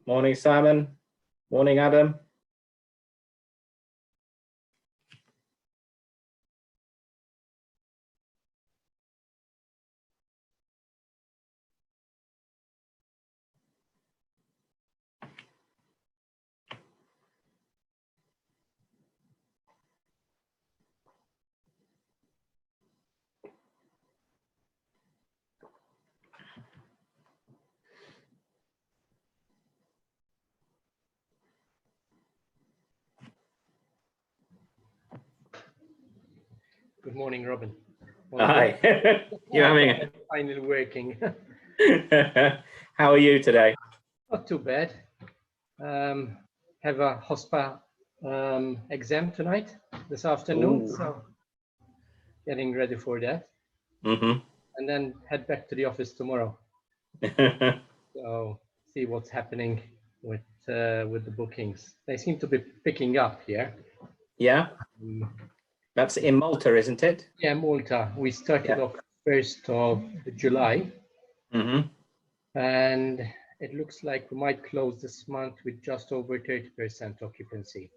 Morning, Simon. Morning, Adam. Good morning, Robin. Hi. You're having a... Finally working. How are you today? Not too bad. Have a HOSPA exam tonight, this afternoon. Ooh. So getting ready for that. Mm-hmm. And then head back to the office tomorrow. So see what's happening with the bookings. They seem to be picking up here. Yeah. That's in Malta, isn't it? Yeah, Malta. We started off 1st of July. Mm-hmm. And it looks like we might close this month with just over 30% occupancy.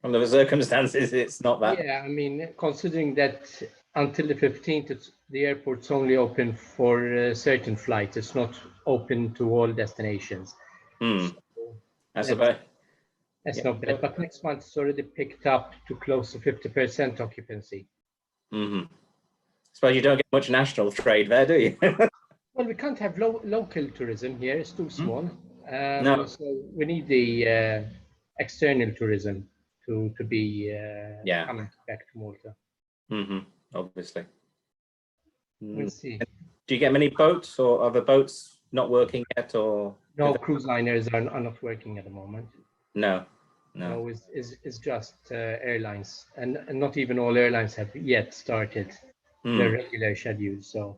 Under the circumstances, it's not that. Yeah, I mean, considering that until the 15th, the airport's only open for certain flights. It's not open to all destinations. Hmm. So That's about. that's not bad. But next month it's already picked up to close to 50% occupancy. Mm-hmm. Suppose you don't get much national trade there, do you? Well, we can't have local tourism here. It's too small. No. So we need the external tourism to be coming back to Malta. Mm-hmm. Obviously. We'll see. Do you get many boats, or are the boats not working yet, or? No, cruise liners are not working at the moment. No. No, it's just airlines, and not even all airlines have yet started their regular schedules. So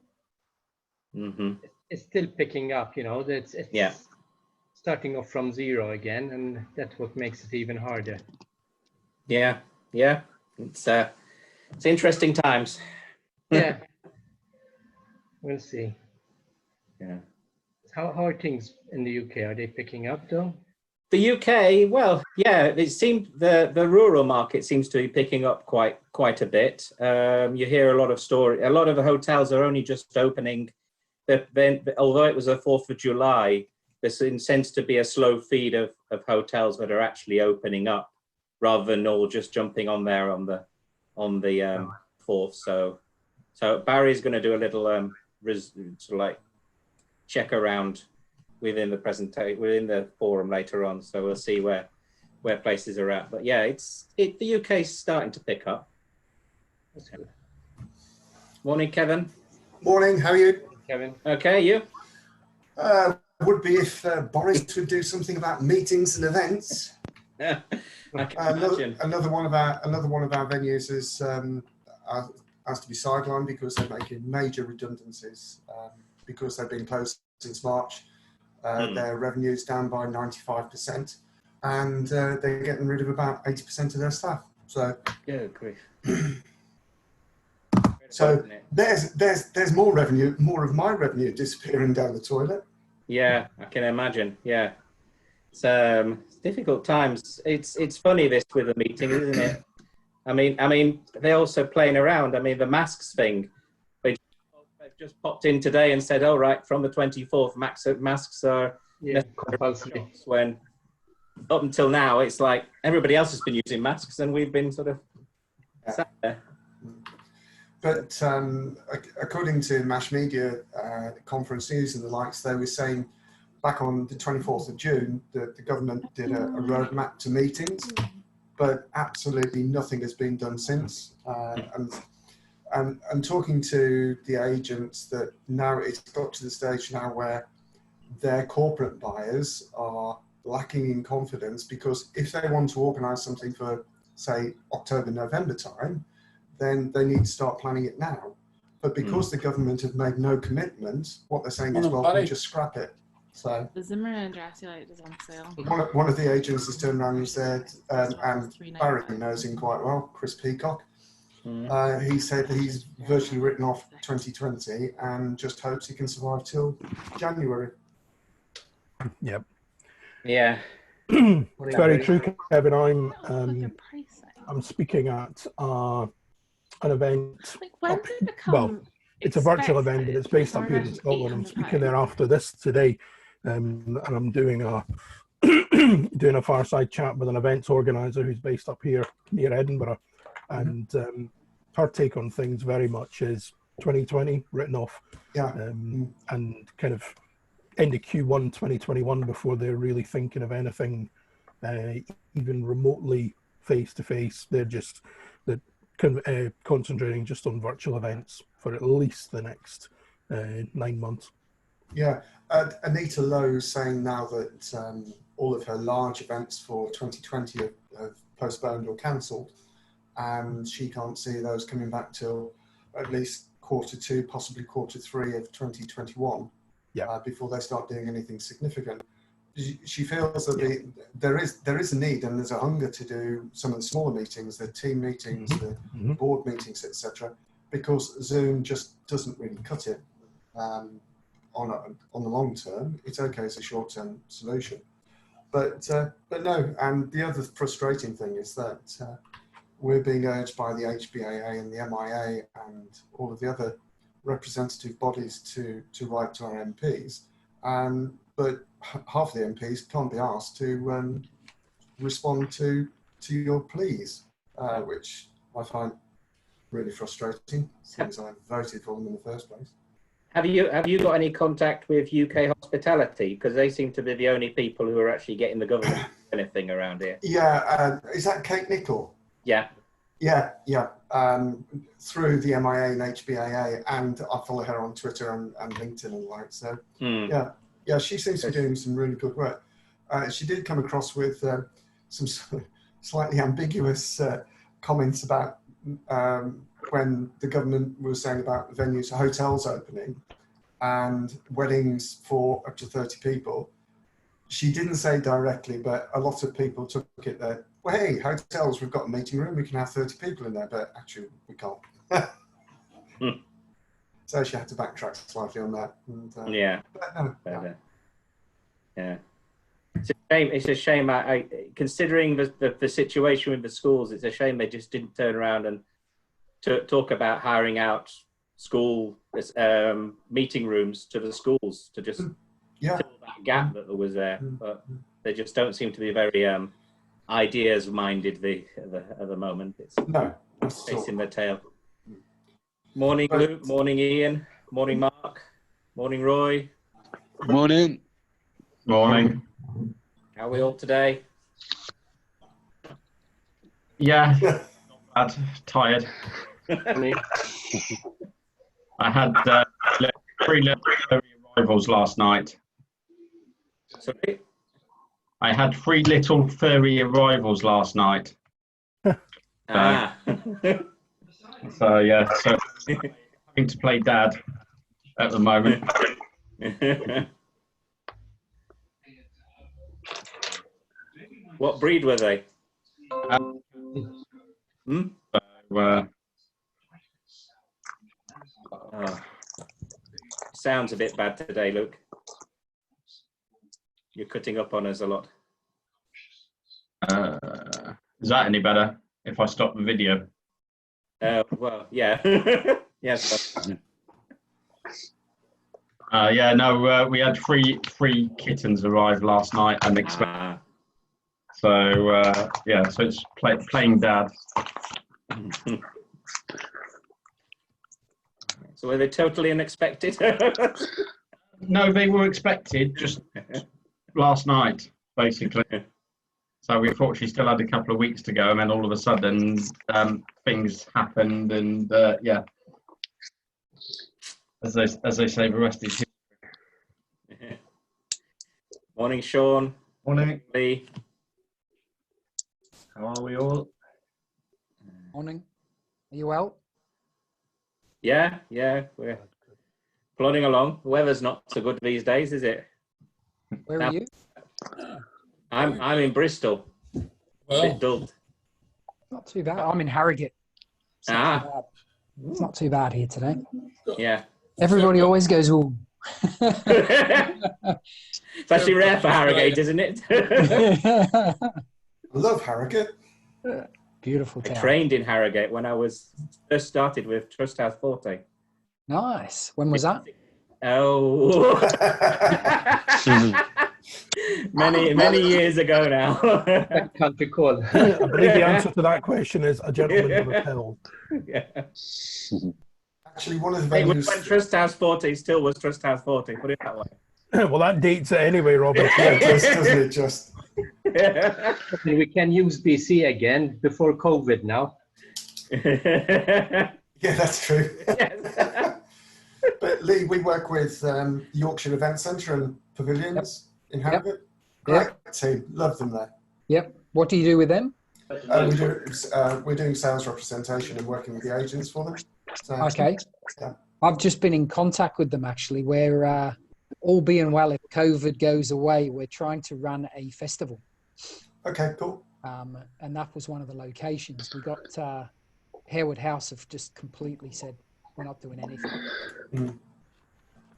it's still picking up. You know, it's starting off from zero again, and that's what makes it even harder. Yeah. It's interesting times. Yeah. We'll see. Yeah. How are things in the UK? Are they picking up though? The UK, well, yeah, it seemed the rural market seems to be picking up quite a bit. You hear a lot of story. A lot of the hotels are only just opening. Although it was the 4th of July, there seems to be a slow feed of hotels that are actually opening up, rather than all just jumping on there on the 4th. So Barry's going to do a little sort of like check around within the presentation, within the forum later on. So we'll see where places are at. But yeah, the UK's starting to pick up. That's good. Morning, Kevin. Morning, how are you? Kevin. Okay, you? Would be if Boris would do something about meetings and events. Yeah, I can imagine. Another one of our venues is has to be sidelined because they're making major redundancies because they've been closed since March. Their revenue's down by 95%, and they're getting rid of about 80% of their staff. So, good grief. So there's more revenue, more of my revenue disappearing down the toilet. Yeah, I can imagine. Yeah, it's difficult times. It's funny this with the meeting, isn't it? I mean, they're also playing around. I mean, the masks thing. They've just popped in today and said, "Oh, right, from the 24th, masks are compulsory." When up until now, it's like everybody else has been using masks, and we've been sort of sat there. But according to mass media, conference news and the likes, they were saying back on the 24th of June that the government did a roadmap to meetings, but absolutely nothing has been done since. And talking to the agents, that now it's got to the stage now where their corporate buyers are lacking in confidence, because if they want to organise something for, say, October, November time, then they need to start planning it now. But because the government have made no commitment, what they're saying is, well, we just scrap it. So the Zimmer and Draculite is on sale. One of the agents has turned around and said, and Barry knows him quite well, Chris Peacock, he said that he's virtually written off 2020 and just hopes he can survive till January. Yep. Yeah. It's very true, Kevin. I'm speaking at an event. Like, when did it become Well, it's a virtual event, but it's based up here in Scotland. I'm speaking there after this today, and I'm doing a doing a fireside chat with an events organizer who's based up here near Edinburgh, and her take on things very much is 2020 written off, and kind of into Q1 2021 before they're really thinking of anything even remotely face to face. They're concentrating just on virtual events for at least the next 9 months. Yeah, Anita Lowe's saying now that all of her large events for 2020 have postponed or cancelled, and she can't see those coming back till at least Q2, possibly Q3 of 2021. Before they start doing anything significant. She feels that there is a need and there's a hunger to do some of the smaller meetings, the team meetings, the board meetings, etc., because Zoom just doesn't really cut it on the long term. It's okay as a short-term solution, but no. And the other frustrating thing is that we're being urged by the HBAA and the MIA and all of the other representative bodies to write to our MPs, but half the MPs can't be asked to respond to your pleas, which I find really frustrating since I voted for them in the first place. Have you got any contact with UK Hospitality, because they seem to be the only people who are actually getting the government anything around here? Yeah, is that Kate Nichol? Yeah. Yeah. Through the MIA and HBAA, and I follow her on Twitter and LinkedIn and the like. So yeah, she seems to be doing some really good work. She did come across with some slightly ambiguous comments about when the government was saying about venues, hotels opening and weddings for up to 30 people. She didn't say directly, but a lot of people took it that, well, hey, hotels, we've got a meeting room, we can have 30 people in there, but actually we can't. So she had to backtrack slightly on that. And, yeah. It's a shame. Considering the situation with the schools, it's a shame they just didn't turn around and talk about hiring out school meeting rooms to the schools to just fill that gap that was there. But they just don't seem to be very ideas minded at the moment. It's chasing their tail. Morning, Luke. Morning, Ian. Morning, Mark. Morning, Roy. Morning. Morning. How are we all today? Yeah, not bad. Tired. I had 3 little arrivals last night. Sorry? I had 3 little furry arrivals last night. So yeah, so having to play dad at the moment. What breed were they? Sounds a bit bad today, Luke. You're cutting up on us a lot. Is that any better if I stop the video? Well, yeah. Yes. Yeah, no, we had three kittens arrive last night unexpected. So yeah, so it's playing dad. So were they totally unexpected? No, they were expected just last night, basically. So we unfortunately still had a couple of weeks to go, and then all of a sudden things happened, and yeah, as they say, the rest is history. Morning, Sean. Morning. Lee. How are we all? Morning. Are you well? Yeah, we're plodding along. The weather's not so good these days, is it? Where are you? I'm in Bristol. Well, A bit dull. Not too bad. I'm in Harrogate. It's not too bad here today. Yeah. Everybody always goes, "Oh." It's actually rare for Harrogate, isn't it? I love Harrogate. Beautiful I town. trained in Harrogate when I was first started with Trust House 40. Nice. When was that? Oh, many years ago now. I can't recall. I believe the answer to that question is a gentleman never tell. Yeah. Actually, one of the Hey, when venues. Trust House 40 still was Trust House 40, put it that way. Well, that dates it anyway, Robert. Yeah, it does, doesn't it? Just. We can use BC again before COVID now. Yeah, that's true. Yes. But Lee, we work with Yorkshire Event Centre and Pavilions in Harrogate. Great team, love them there. Yep. What do you do with them? We're doing sales representation and working with the agents for them. So, Okay. Yeah. I've just been in contact with them actually. We're all being well, if COVID goes away, we're trying to run a festival. Okay, cool. And that was one of the locations. We got Harewood House have just completely said we're not doing anything. Mm.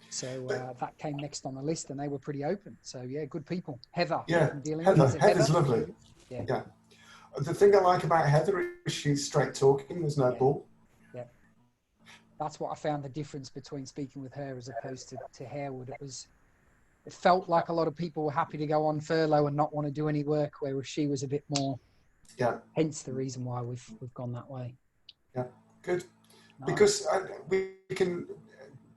So that came next on the list, and they were pretty open. So yeah, good people. Heather. Yeah, I'm dealing with. Is it Heather's Heather? lovely. Yeah. The thing I like about Heather is she's straight talking. There's no bull. Yeah. That's what I found the difference between speaking with her as opposed to Harewood. It felt like a lot of people were happy to go on furlough and not want to do any work, whereas she was a bit more. Yeah. Hence the reason why we've gone that way. Yeah, good. Nice. Because we can.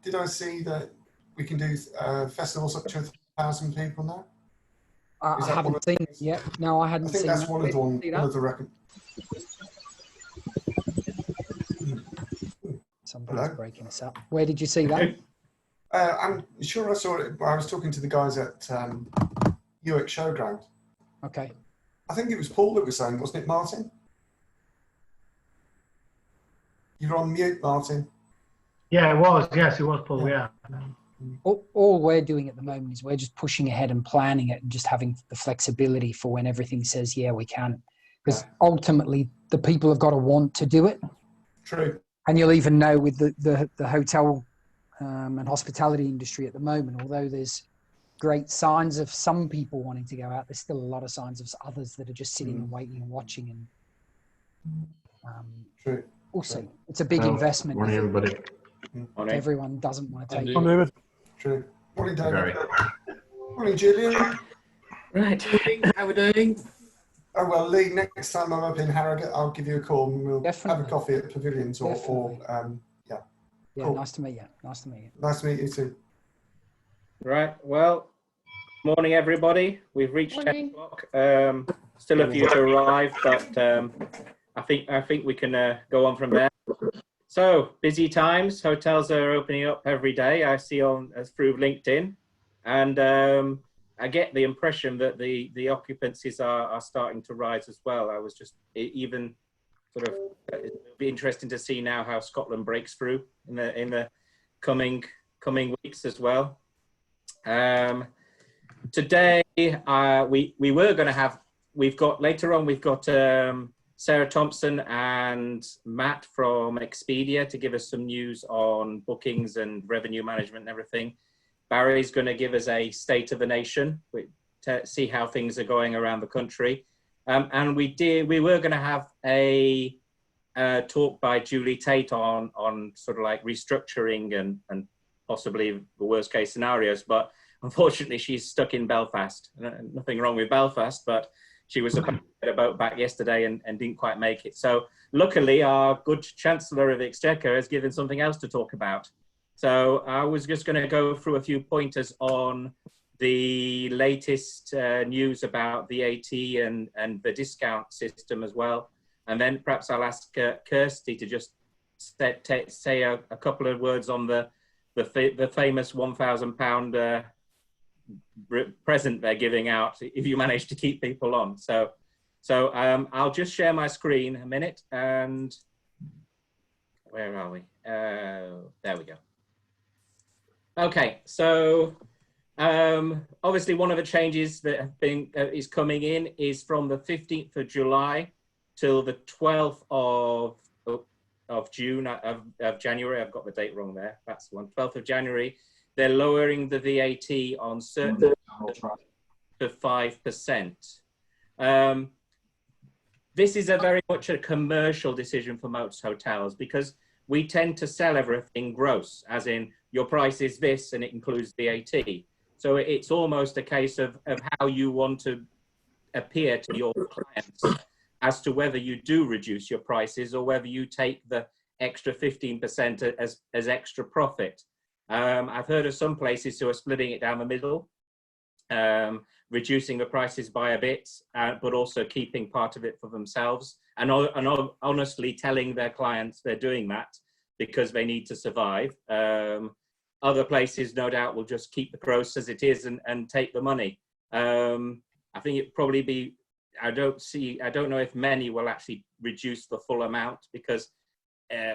Did I see that we can do festivals up to 1,000 people now? I haven't seen it yet. No, I hadn't I think seen that's that. one of the record. Somebody's breaking us up. Where did you see that? I'm sure I saw it. I was talking to the guys at Newark Showground. Okay. I think it was Paul that was saying, wasn't it, Martin? You're on mute, Martin. Yeah, it was. Yes, it was Paul. Yeah. All we're doing at the moment is we're just pushing ahead and planning it and just having the flexibility for when everything says, yeah, we can. Because ultimately, the people have got to want to do it. True. And you'll even know with the hotel and hospitality industry at the moment, although there's great signs of some people wanting to go out, there's still a lot of signs of others that are just sitting and waiting and watching. And True. we'll see. It's a big investment. Morning, everybody. Everyone doesn't want to take it. David. True. Morning, David. Morning, Julian. Right. How we doing? Oh, well, Lee, next time I'm up in Harrogate, I'll give you a call and we'll have a coffee at Pavilions or yeah. Yeah, cool. Nice to meet you. Nice to meet you. Nice to meet you too. Right. Well, morning, everybody. We've reached 10 o'clock. Still a few to arrive, but I think we can go on from there. So busy times. Hotels are opening up every day. I see through LinkedIn, and I get the impression that the occupancies are starting to rise as well. I was just even sort of it'll be interesting to see now how Scotland breaks through in the coming weeks as well. Today we were going to have later on Sarah Thompson and Matt from Expedia to give us some news on bookings and revenue management and everything. Barry's going to give us a state of the nation to see how things are going around the country. And we were going to have a talk by Julie Tate on sort of like restructuring and possibly the worst case scenarios. But unfortunately, she's stuck in Belfast. Nothing wrong with Belfast, but she was supposed to get a boat back yesterday and didn't quite make it. So luckily, our good Chancellor of the Exchequer has given something else to talk about. So I was just going to go through a few pointers on the latest news about VAT and the discount system as well. And then perhaps I'll ask Kirsty to just say a couple of words on the famous £1,000 present they're giving out if you manage to keep people on. So I'll just share my screen a minute, and where are we? There we go. Okay, so obviously one of the changes that have been is coming in is from the 15th of July till the 12th of January. I've got the date wrong there. That's the one. 12th of January. they're lowering the VAT on certain to 5%. This is a very much a commercial decision for most hotels, because we tend to sell everything gross, as in your price is this and it includes VAT. So it's almost a case of how you want to appear to your clients as to whether you do reduce your prices or whether you take the extra 15% as extra profit. I've heard of some places who are splitting it down the middle, reducing the prices by a bit, but also keeping part of it for themselves, and honestly telling their clients they're doing that because they need to survive. Other places, no doubt, will just keep the gross as it is and take the money. I think it'd probably be, I don't know if many will actually reduce the full amount, because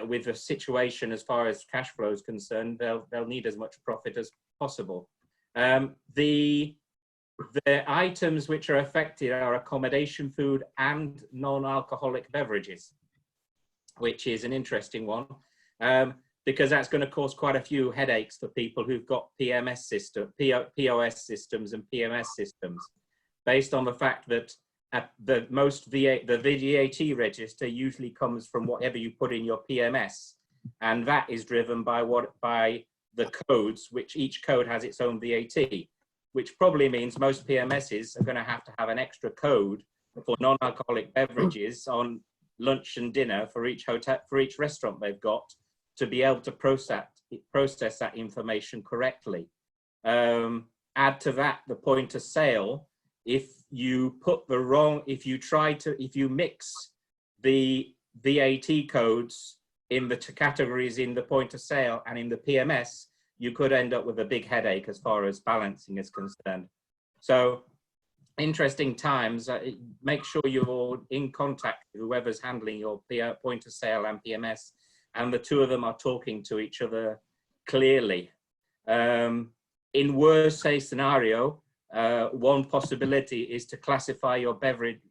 with the situation as far as cash flow is concerned, they'll need as much profit as possible. The items which are affected are accommodation, food, and non-alcoholic beverages, which is an interesting one, because that's going to cause quite a few headaches for people who've got POS systems and PMS systems, based on the fact that the VAT register usually comes from whatever you put in your PMS, and that is driven by the codes, which each code has its own VAT, which probably means most PMSs are going to have an extra code for non-alcoholic beverages on lunch and dinner for each hotel, for each restaurant they've got, to be able to process that information correctly. Add to that the point of sale. If you mix the VAT codes in the categories in the point of sale and in the PMS, you could end up with a big headache as far as balancing is concerned. So interesting times. Make sure you're in contact with whoever's handling your point of sale and PMS, and the two of them are talking to each other clearly. In worst case scenario, one possibility is to classify your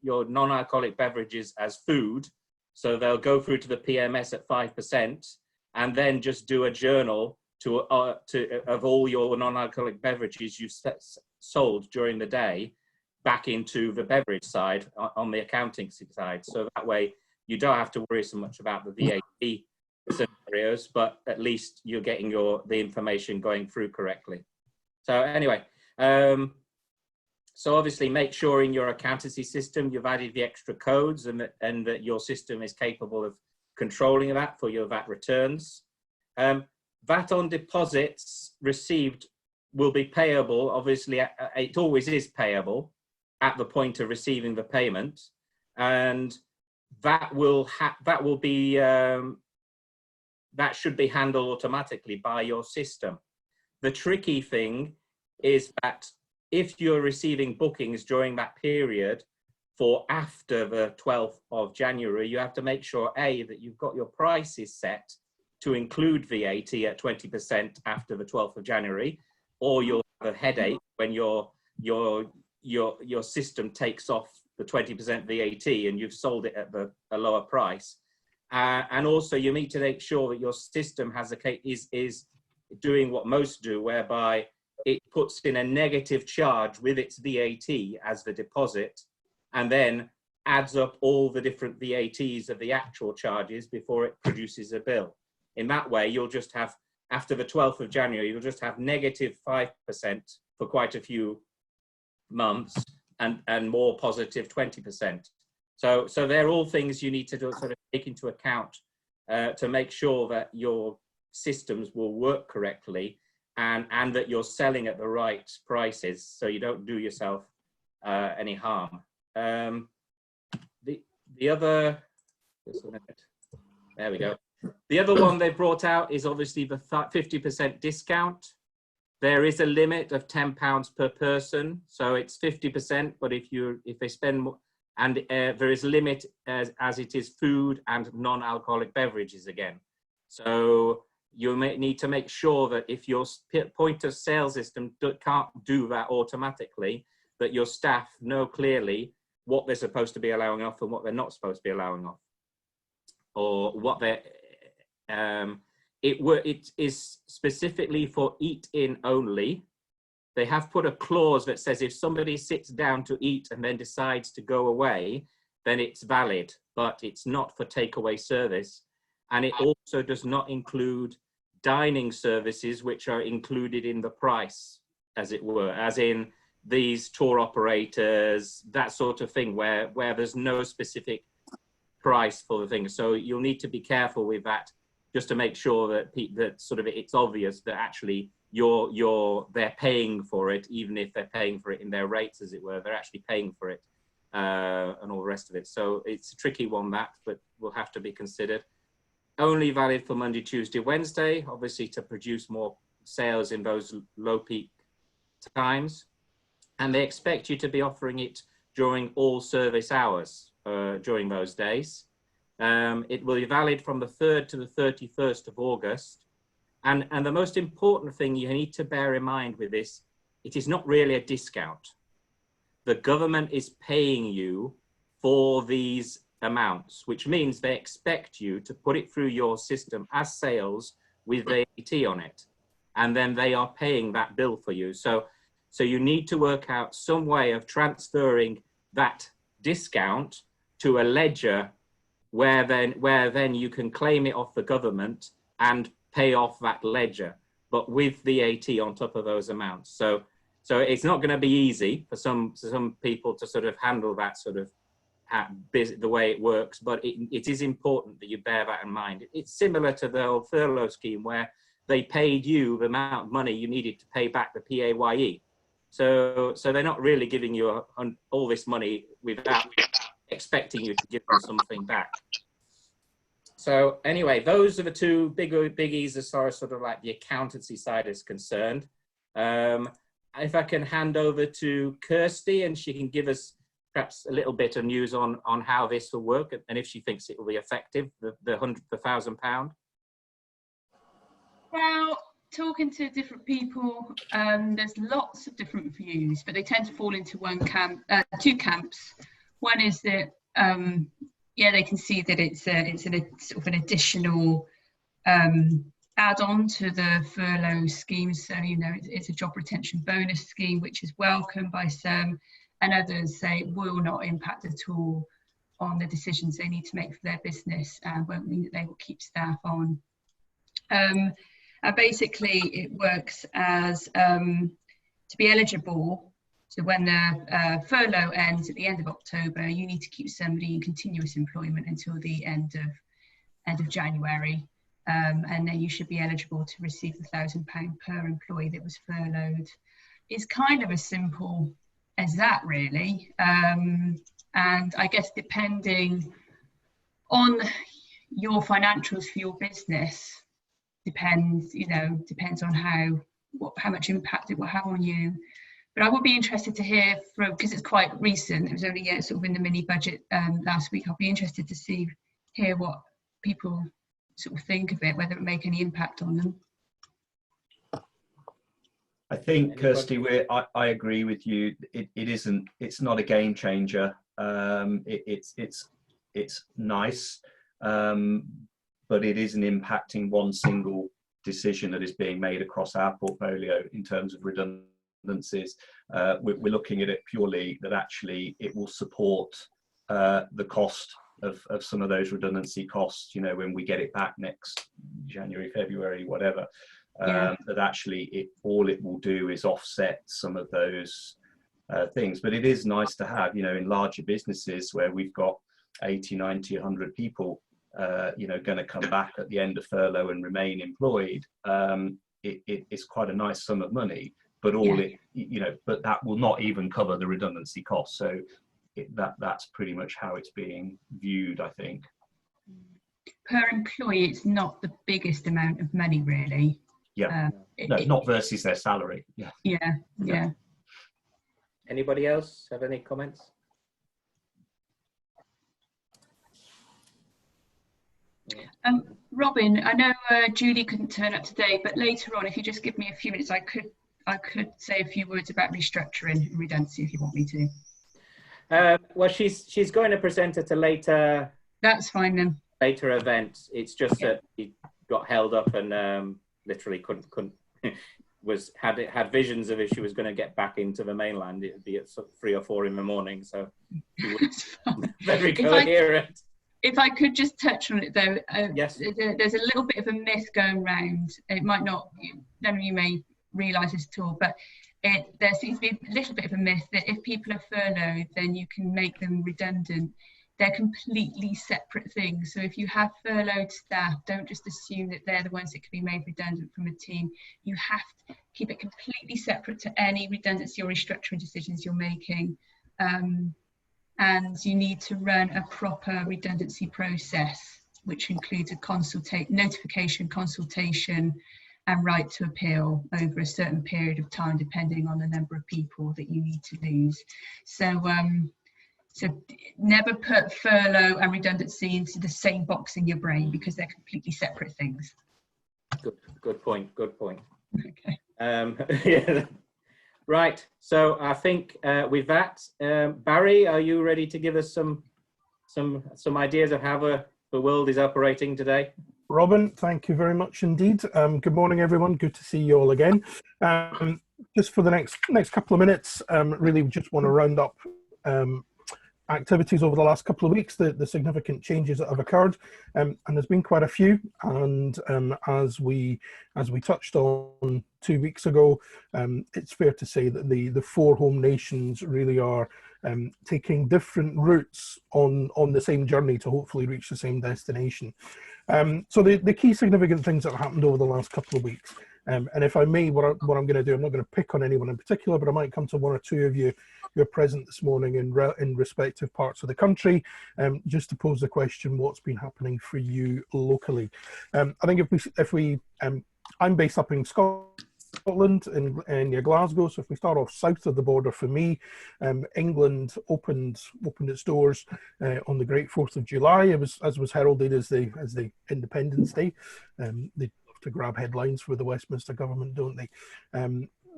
non-alcoholic beverages as food. So they'll go through to the PMS at 5%, and then just do a journal of all your non-alcoholic beverages you've sold during the day back into the beverage side on the accounting side. So that way you don't have to worry so much about the VAT scenarios, but at least you're getting the information going through correctly. So anyway, so obviously make sure in your accountancy system you've added the extra codes, and that your system is capable of controlling that for your VAT returns. VAT on deposits received will be payable, obviously, it always is payable at the point of receiving the payment, and that should be handled automatically by your system. The tricky thing is that if you're receiving bookings during that period for after the 12th of January, you have to make sure, A, that you've got your prices set to include VAT at 20% after the 12th of January, or you'll have a headache when your system takes off the 20% VAT and you've sold it at a lower price. And also you need to make sure that your system is doing what most do, whereby it puts in a negative charge with its VAT as the deposit, and then adds up all the different VATs of the actual charges before it produces a bill. In that way, you'll just have, after the 12th of January, you'll just have negative 5% for quite a few months, and more positive 20%. So they're all things you need to sort of take into account to make sure that your systems will work correctly, and that you're selling at the right prices, so you don't do yourself any harm. The other, just a minute. There we go. The other one they brought out is obviously the 50% discount. There is a limit of £10 per person, so it's 50%. But if they spend more, and there is a limit as it is food and non-alcoholic beverages again. So you may need to make sure that if your point of sale system can't do that automatically, that your staff know clearly what they're supposed to be allowing off and what they're not supposed to be allowing off, or what they're it is specifically for eat-in only. They have put a clause that says if somebody sits down to eat and then decides to go away, then it's valid, but it's not for takeaway service. And it also does not include dining services, which are included in the price, as it were, as in these tour operators, that sort of thing, where there's no specific price for the thing. So you'll need to be careful with that, just to make sure that that sort of it's obvious that actually they're paying for it, even if they're paying for it in their rates, as it were. They're actually paying for it, and all the rest of it. So it's a tricky one, that, but will have to be considered. Only valid for Monday, Tuesday, Wednesday, obviously to produce more sales in those low peak times. And they expect you to be offering it during all service hours during those days. It will be valid from the 3rd to the 31st of August. And the most important thing you need to bear in mind with this, it is not really a discount. The government is paying you for these amounts, which means they expect you to put it through your system as sales with VAT on it. And then they are paying that bill for you. So you need to work out some way of transferring that discount to a ledger where then you can claim it off the government and pay off that ledger, but with VAT on top of those amounts. So it's not going to be easy for some people to sort of handle that sort of the way it works, but it is important that you bear that in mind. It's similar to the old furlough scheme where they paid you the amount of money you needed to pay back the PAYE. So they're not really giving you all this money without expecting you to give them something back. So anyway, those are the two biggies as far as sort of like the accountancy side is concerned. If I can hand over to Kirsty, and she can give us perhaps a little bit of news on how this will work, and if she thinks it will be effective, the £1,000. Well, talking to different people, there's lots of different views, but they tend to fall into two camps. One is that they can see that it's sort of an additional add-on to the furlough scheme. So it's a job retention bonus scheme, which is welcomed by some, and others say it will not impact at all on the decisions they need to make for their business and won't mean that they will keep staff on. And basically it works as to be eligible. So when the furlough ends at the end of October, you need to keep somebody in continuous employment until the end of January. And then you should be eligible to receive the £1,000 per employee that was furloughed. It's kind of as simple as that, really. And I guess depending on your financials for your business, depends on how much impact it will have on you. But I would be interested to hear from, because it's quite recent, it was only sort of in the mini budget last week. I'll be interested to hear what people sort of think of it, whether it make any impact on them. I think, Kirsty, I agree with you. It's not a game changer. It's nice, but it isn't impacting one single decision that is being made across our portfolio in terms of redundancies. We're looking at it purely that actually it will support the cost of some of those redundancy costs, when we get it back next January, February, whatever. That actually all it will do is offset some of those things. But it is nice to have, in larger businesses where we've got 80, 90, 100 people, going to come back at the end of furlough and remain employed. It's quite a nice sum of money, but but that will not even cover the redundancy costs. So that's pretty much how it's being viewed, I think. Per employee, it's not the biggest amount of money, really. Yeah, not versus their salary. Yeah. Anybody else have any comments? Robin, I know Julie couldn't turn up today, but later on, if you just give me a few minutes, I could say a few words about restructuring and redundancy if you want me to. Well, she's going to present at a later. That's fine then. Later event. It's just that got held up and literally couldn't had visions of if she was going to get back into the mainland, it'd be at sort of 3 or 4 in the morning. So very coherent. If I could just touch on it though, yes, there's a little bit of a myth going around. It might not, none of you may realise this at all, but there seems to be a little bit of a myth that if people are furloughed, then you can make them redundant. They're completely separate things. So if you have furloughed staff, don't just assume that they're the ones that can be made redundant from a team. You have to keep it completely separate to any redundancy or restructuring decisions you're making. And you need to run a proper redundancy process, which includes a notification, consultation, and right to appeal over a certain period of time, depending on the number of people that you need to lose. So never put furlough and redundancy into the same box in your brain, because they're completely separate things. Good point. Okay. Yeah. Right. So I think with that, Barry, are you ready to give us some ideas of how the world is operating today? Robin, thank you very much indeed. Good morning, everyone. Good to see you all again. Just for the next couple of minutes, really just want to round up activities over the last couple of weeks, the significant changes that have occurred, and there's been quite a few. And as we touched on 2 weeks ago, it's fair to say that the 4 home nations really are taking different routes on the same journey to hopefully reach the same destination. So the key significant things that have happened over the last couple of weeks, and if I may, what I'm going to do, I'm not going to pick on anyone in particular, but I might come to 1 or 2 of you who are present this morning in respective parts of the country, just to pose the question, what's been happening for you locally? I think I'm based up in Scotland, near Glasgow. So if we start off south of the border, for me, England opened its doors on the great 4th of July. As was heralded as the Independence Day. They love to grab headlines for the Westminster government, don't they?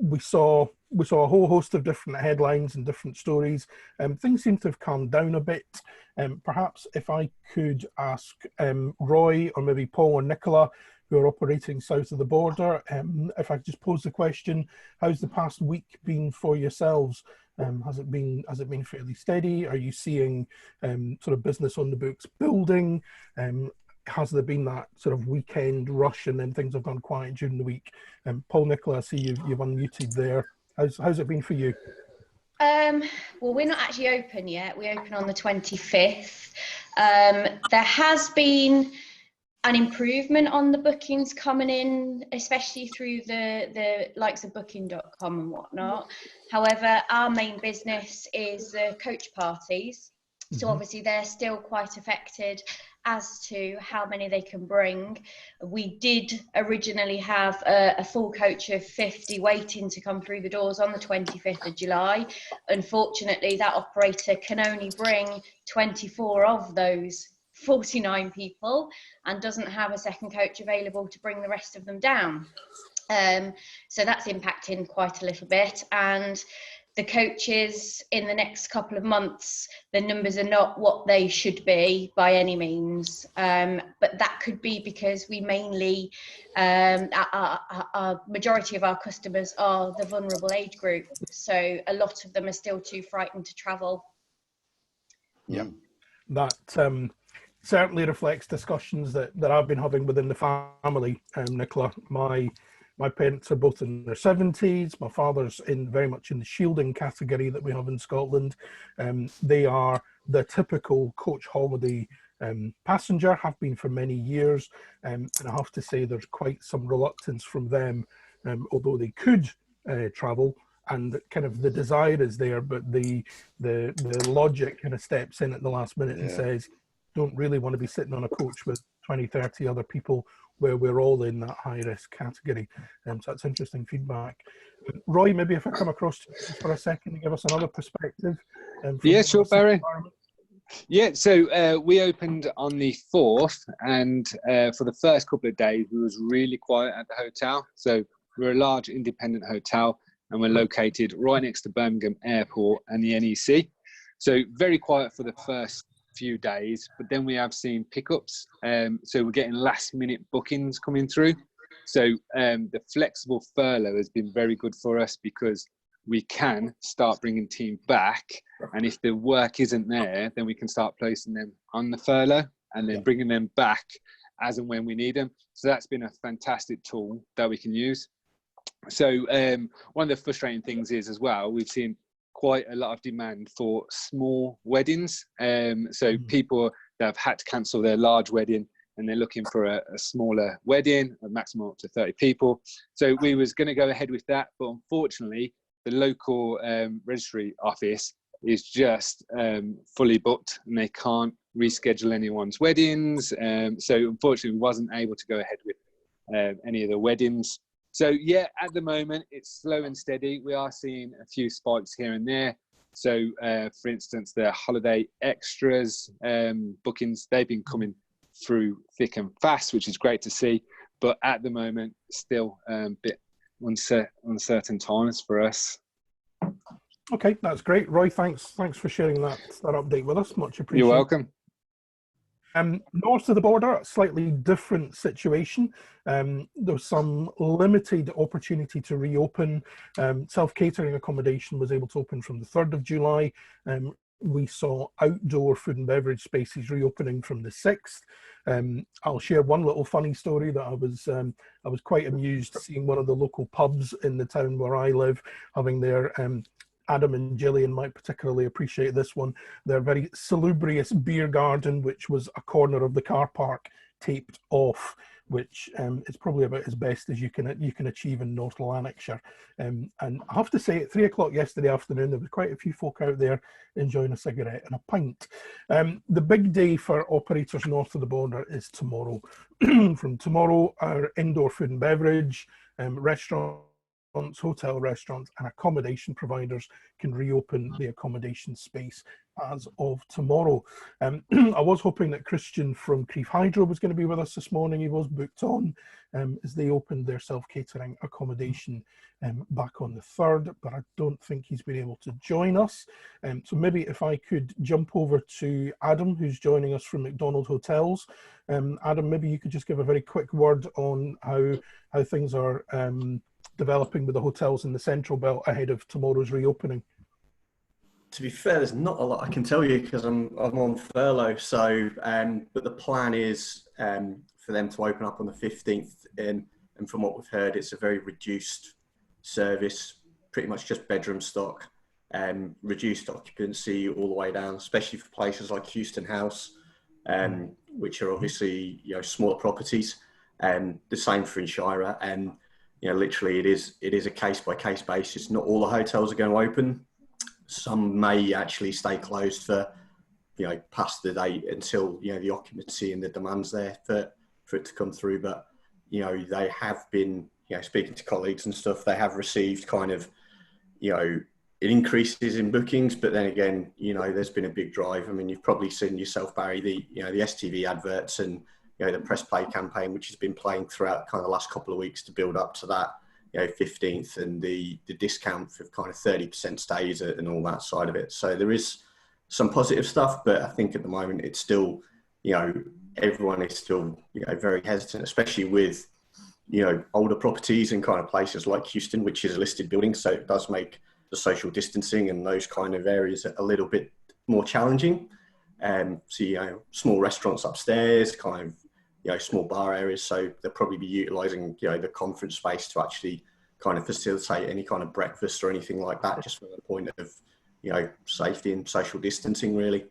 We saw a whole host of different headlines and different stories. Things seem to have calmed down a bit. Perhaps if I could ask Roy or maybe Paul or Nicola, who are operating south of the border, if I could just pose the question, how's the past week been for yourselves? Has it been fairly steady? Are you seeing sort of business on the books building? Has there been that sort of weekend rush and then things have gone quiet during the week? Paul, Nicola, I see you've unmuted there. How's it been for you? Well, we're not actually open yet. We open on the 25th. There has been an improvement on the bookings coming in, especially through the likes of booking.com and whatnot. However, our main business is coach parties. So obviously they're still quite affected as to how many they can bring. We did originally have a full coach of 50 waiting to come through the doors on the 25th of July. Unfortunately, that operator can only bring 24 of those 49 people and doesn't have a second coach available to bring the rest of them down. So that's impacting quite a little bit. And the coaches in the next couple of months, the numbers are not what they should be by any means. But that could be because we mainly, our majority of our customers are the vulnerable age group. So a lot of them are still too frightened to travel. Yeah, that certainly reflects discussions that I've been having within the family, Nicola. My parents are both in their 70s. My father's very much in the shielding category that we have in Scotland. They are the typical coach holiday passenger, have been for many years. And I have to say there's quite some reluctance from them, although they could travel and kind of the desire is there, but the logic kind of steps in at the last minute and says, don't really want to be sitting on a coach with 20, 30 other people where we're all in that high risk category. So that's interesting feedback. Roy, maybe if I come across to you just for a second and give us another perspective. Yeah, sure, Barry. Yeah, so we opened on the 4th, and for the first couple of days, we was really quiet at the hotel. So we're a large independent hotel, and we're located right next to Birmingham Airport and the NEC. So very quiet for the first few days, but then we have seen pickups. So we're getting last minute bookings coming through. So the flexible furlough has been very good for us because we can start bringing team back. And if the work isn't there, then we can start placing them on the furlough and then bringing them back as and when we need them. So that's been a fantastic tool that we can use. So one of the frustrating things is as well, we've seen quite a lot of demand for small weddings. So people that have had to cancel their large wedding and they're looking for a smaller wedding, a maximum up to 30 people. So we was going to go ahead with that, but unfortunately, the local registry office is just fully booked and they can't reschedule anyone's weddings. So unfortunately, we wasn't able to go ahead with any of the weddings. So yeah, at the moment, it's slow and steady. We are seeing a few spikes here and there. So for instance, the holiday extras bookings, they've been coming through thick and fast, which is great to see. But at the moment, still a bit uncertain times for us. Okay, that's great. Roy, thanks for sharing that update with us. Much appreciated. You're welcome. North of the border, a slightly different situation. There was some limited opportunity to reopen. Self-catering accommodation was able to open from the 3rd of July. We saw outdoor food and beverage spaces reopening from the 6th. I'll share one little funny story that I was quite amused seeing one of the local pubs in the town where I live having their Adam and Gillian might particularly appreciate this one. Their very salubrious beer garden, which was a corner of the car park, taped off, which is probably about as best as you can achieve in North Lanarkshire. And I have to say, at 3 o'clock yesterday afternoon, there was quite a few folk out there enjoying a cigarette and a pint. The big day for operators north of the border is tomorrow. From tomorrow, our indoor food and beverage, restaurants, hotel restaurants and accommodation providers can reopen the accommodation space as of tomorrow. I was hoping that Christian from Crieff Hydro was going to be with us this morning. He was booked on as they opened their self-catering accommodation back on the 3rd, but I don't think he's been able to join us. So maybe if I could jump over to Adam, who's joining us from McDonald Hotels. Adam, maybe you could just give a very quick word on how things are developing with the hotels in the Central Belt ahead of tomorrow's reopening. To be fair, there's not a lot I can tell you because I'm on furlough. So, but the plan is for them to open up on the 15th, and from what we've heard, it's a very reduced service, pretty much just bedroom stock, reduced occupancy all the way down, especially for places like Houston House, which are obviously smaller properties. The same for Inshira, and literally it is a case by case basis. Not all the hotels are going to open. Some may actually stay closed for past the date until the occupancy and the demand's there for it to come through. But they have been speaking to colleagues and stuff. They have received kind of increases in bookings, but then again there's been a big drive. I mean, you've probably seen yourself, Barry, the STV adverts and the press play campaign, which has been playing throughout kind of the last couple of weeks to build up to that 15th, and the discount for kind of 30% stays and all that side of it. So there is some positive stuff, but I think at the moment it's still everyone is still very hesitant, especially with older properties and kind of places like Houston, which is a listed building, so it does make the social distancing and those kind of areas a little bit more challenging. So small restaurants upstairs, kind of small bar areas, so they'll probably be utilising the conference space to actually kind of facilitate any kind of breakfast or anything like that, just from the point of safety and social distancing, really.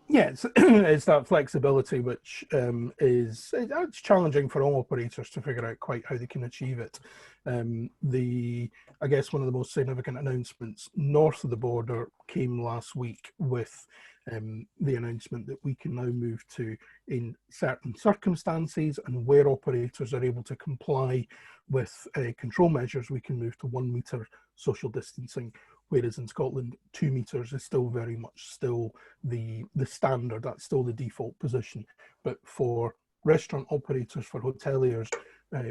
Yeah, it's that flexibility which it's challenging for all operators to figure out quite how they can achieve it. I guess one of the most significant announcements north of the border came last week with the announcement that we can now move to, in certain circumstances and where operators are able to comply with control measures, we can move to 1 metre social distancing, whereas in Scotland 2 metres is still very much still the standard. That's still the default position. But for restaurant operators, for hoteliers,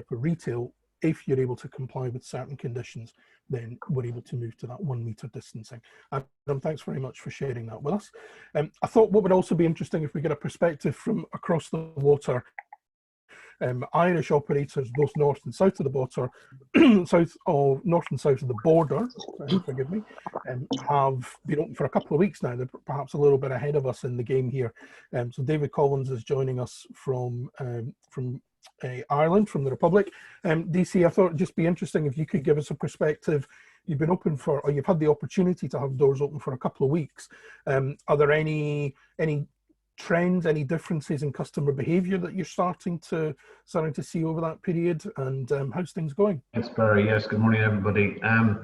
for retail if you're able to comply with certain conditions, then we're able to move to that 1 metre distancing. Adam, thanks very much for sharing that with us. I thought what would also be interesting if we get a perspective from across the water. Irish operators, both north and south of the border, north and south of the border, forgive me, have been open for a couple of weeks now. They're perhaps a little bit ahead of us in the game here. So David Collins is joining us from Ireland, from the Republic. DC, I thought it'd just be interesting if you could give us a perspective. You've been open for, or you've had the opportunity to have doors open for a couple of weeks. Are there any trends, any differences in customer behaviour that you're starting to see over that period, and how's things going? Thanks, Barry. Yes, good morning, everybody. I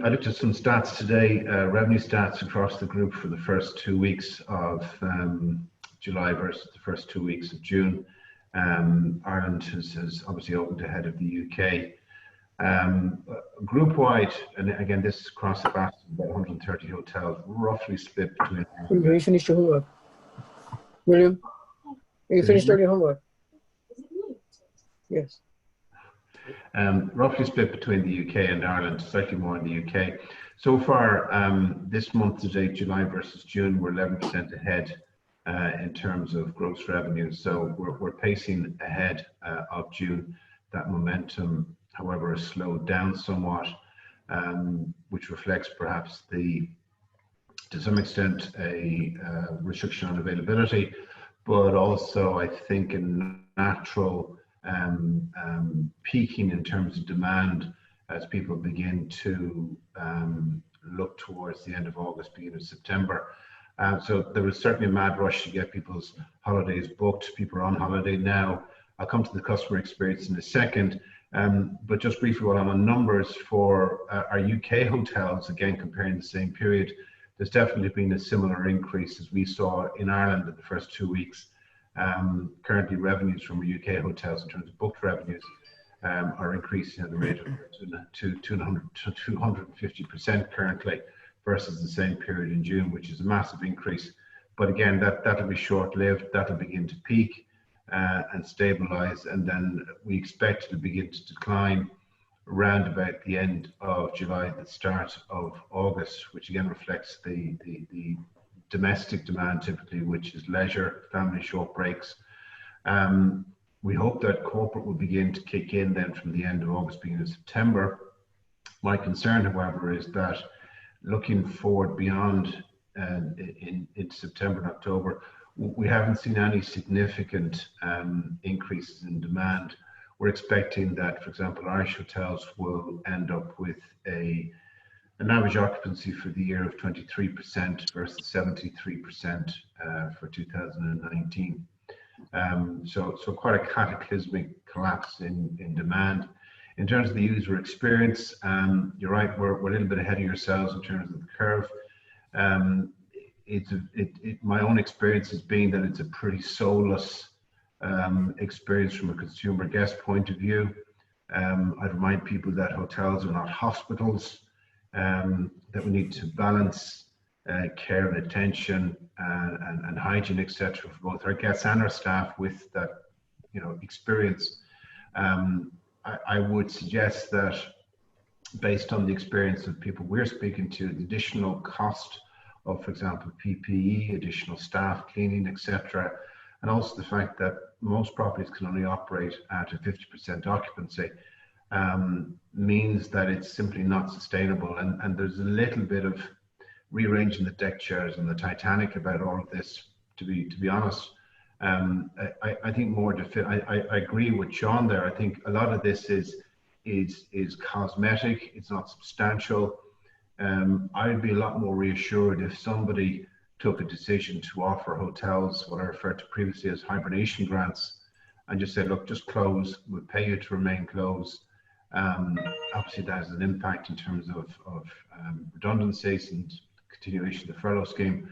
looked at some stats today, revenue stats across the group for the first 2 weeks of July versus the first 2 weeks of June. Ireland has obviously opened ahead of the UK. Group wide, and again, this is across the vast, about 130 hotels, roughly split between. William, you finished your homework? William, you finished all your homework? Yes. Roughly split between the UK and Ireland, slightly more in the UK. So far, this month to date, July versus June, we're 11% ahead in terms of gross revenue. So we're pacing ahead of June. That momentum, however, has slowed down somewhat, which reflects perhaps to some extent a restriction on availability, but also I think a natural peaking in terms of demand as people begin to look towards the end of August, beginning of September. So there was certainly a mad rush to get people's holidays booked. People are on holiday now. I'll come to the customer experience in a second. But just briefly, while I'm on numbers for our UK hotels, again, comparing the same period, there's definitely been a similar increase as we saw in Ireland in the first 2 weeks. Currently, revenues from UK hotels in terms of booked revenues are increasing at the rate of 250% currently versus the same period in June, which is a massive increase. But again, that'll be short-lived. That'll begin to peak and stabilize, and then we expect it to begin to decline around about the end of July, the start of August, which again reflects the domestic demand typically, which is leisure, family short breaks. We hope that corporate will begin to kick in then from the end of August, beginning of September. My concern, however, is that looking forward beyond in September and October, we haven't seen any significant increases in demand. We're expecting that, for example, Irish hotels will end up with an average occupancy for the year of 23% versus 73% for 2019. So quite a cataclysmic collapse in demand. In terms of the user experience, you're right, we're a little bit ahead of yourselves in terms of the curve. My own experience has been that it's a pretty soulless experience from a consumer guest point of view. I'd remind people that hotels are not hospitals, that we need to balance care and attention and hygiene, etc., for both our guests and our staff with that, experience. I would suggest that based on the experience of people we're speaking to, the additional cost of, for example, PPE, additional staff, cleaning, etc., and also the fact that most properties can only operate at a 50% occupancy means that it's simply not sustainable. And there's a little bit of rearranging the deck chairs on the Titanic about all of this, to be honest. I think I agree with Sean there. I think a lot of this is cosmetic. It's not substantial. I'd be a lot more reassured if somebody took a decision to offer hotels what I referred to previously as hibernation grants, and just said, look, just close, we'll pay you to remain closed. Obviously that has an impact in terms of redundancies and continuation of the furlough scheme.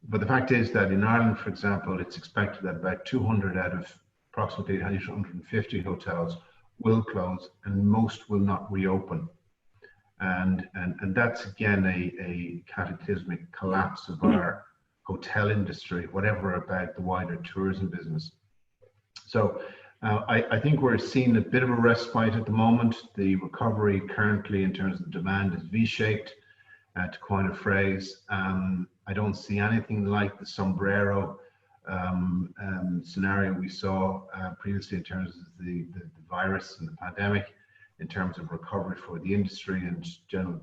But the fact is that in Ireland, for example, it's expected that about 200 out of approximately 150 hotels will close, and most will not reopen. And that's again a cataclysmic collapse of our hotel industry, whatever about the wider tourism business. So I think we're seeing a bit of a respite at the moment. The recovery currently in terms of demand is V-shaped, to coin a phrase. I don't see anything like the sombrero scenario we saw previously in terms of the virus and the pandemic, in terms of recovery for the industry and general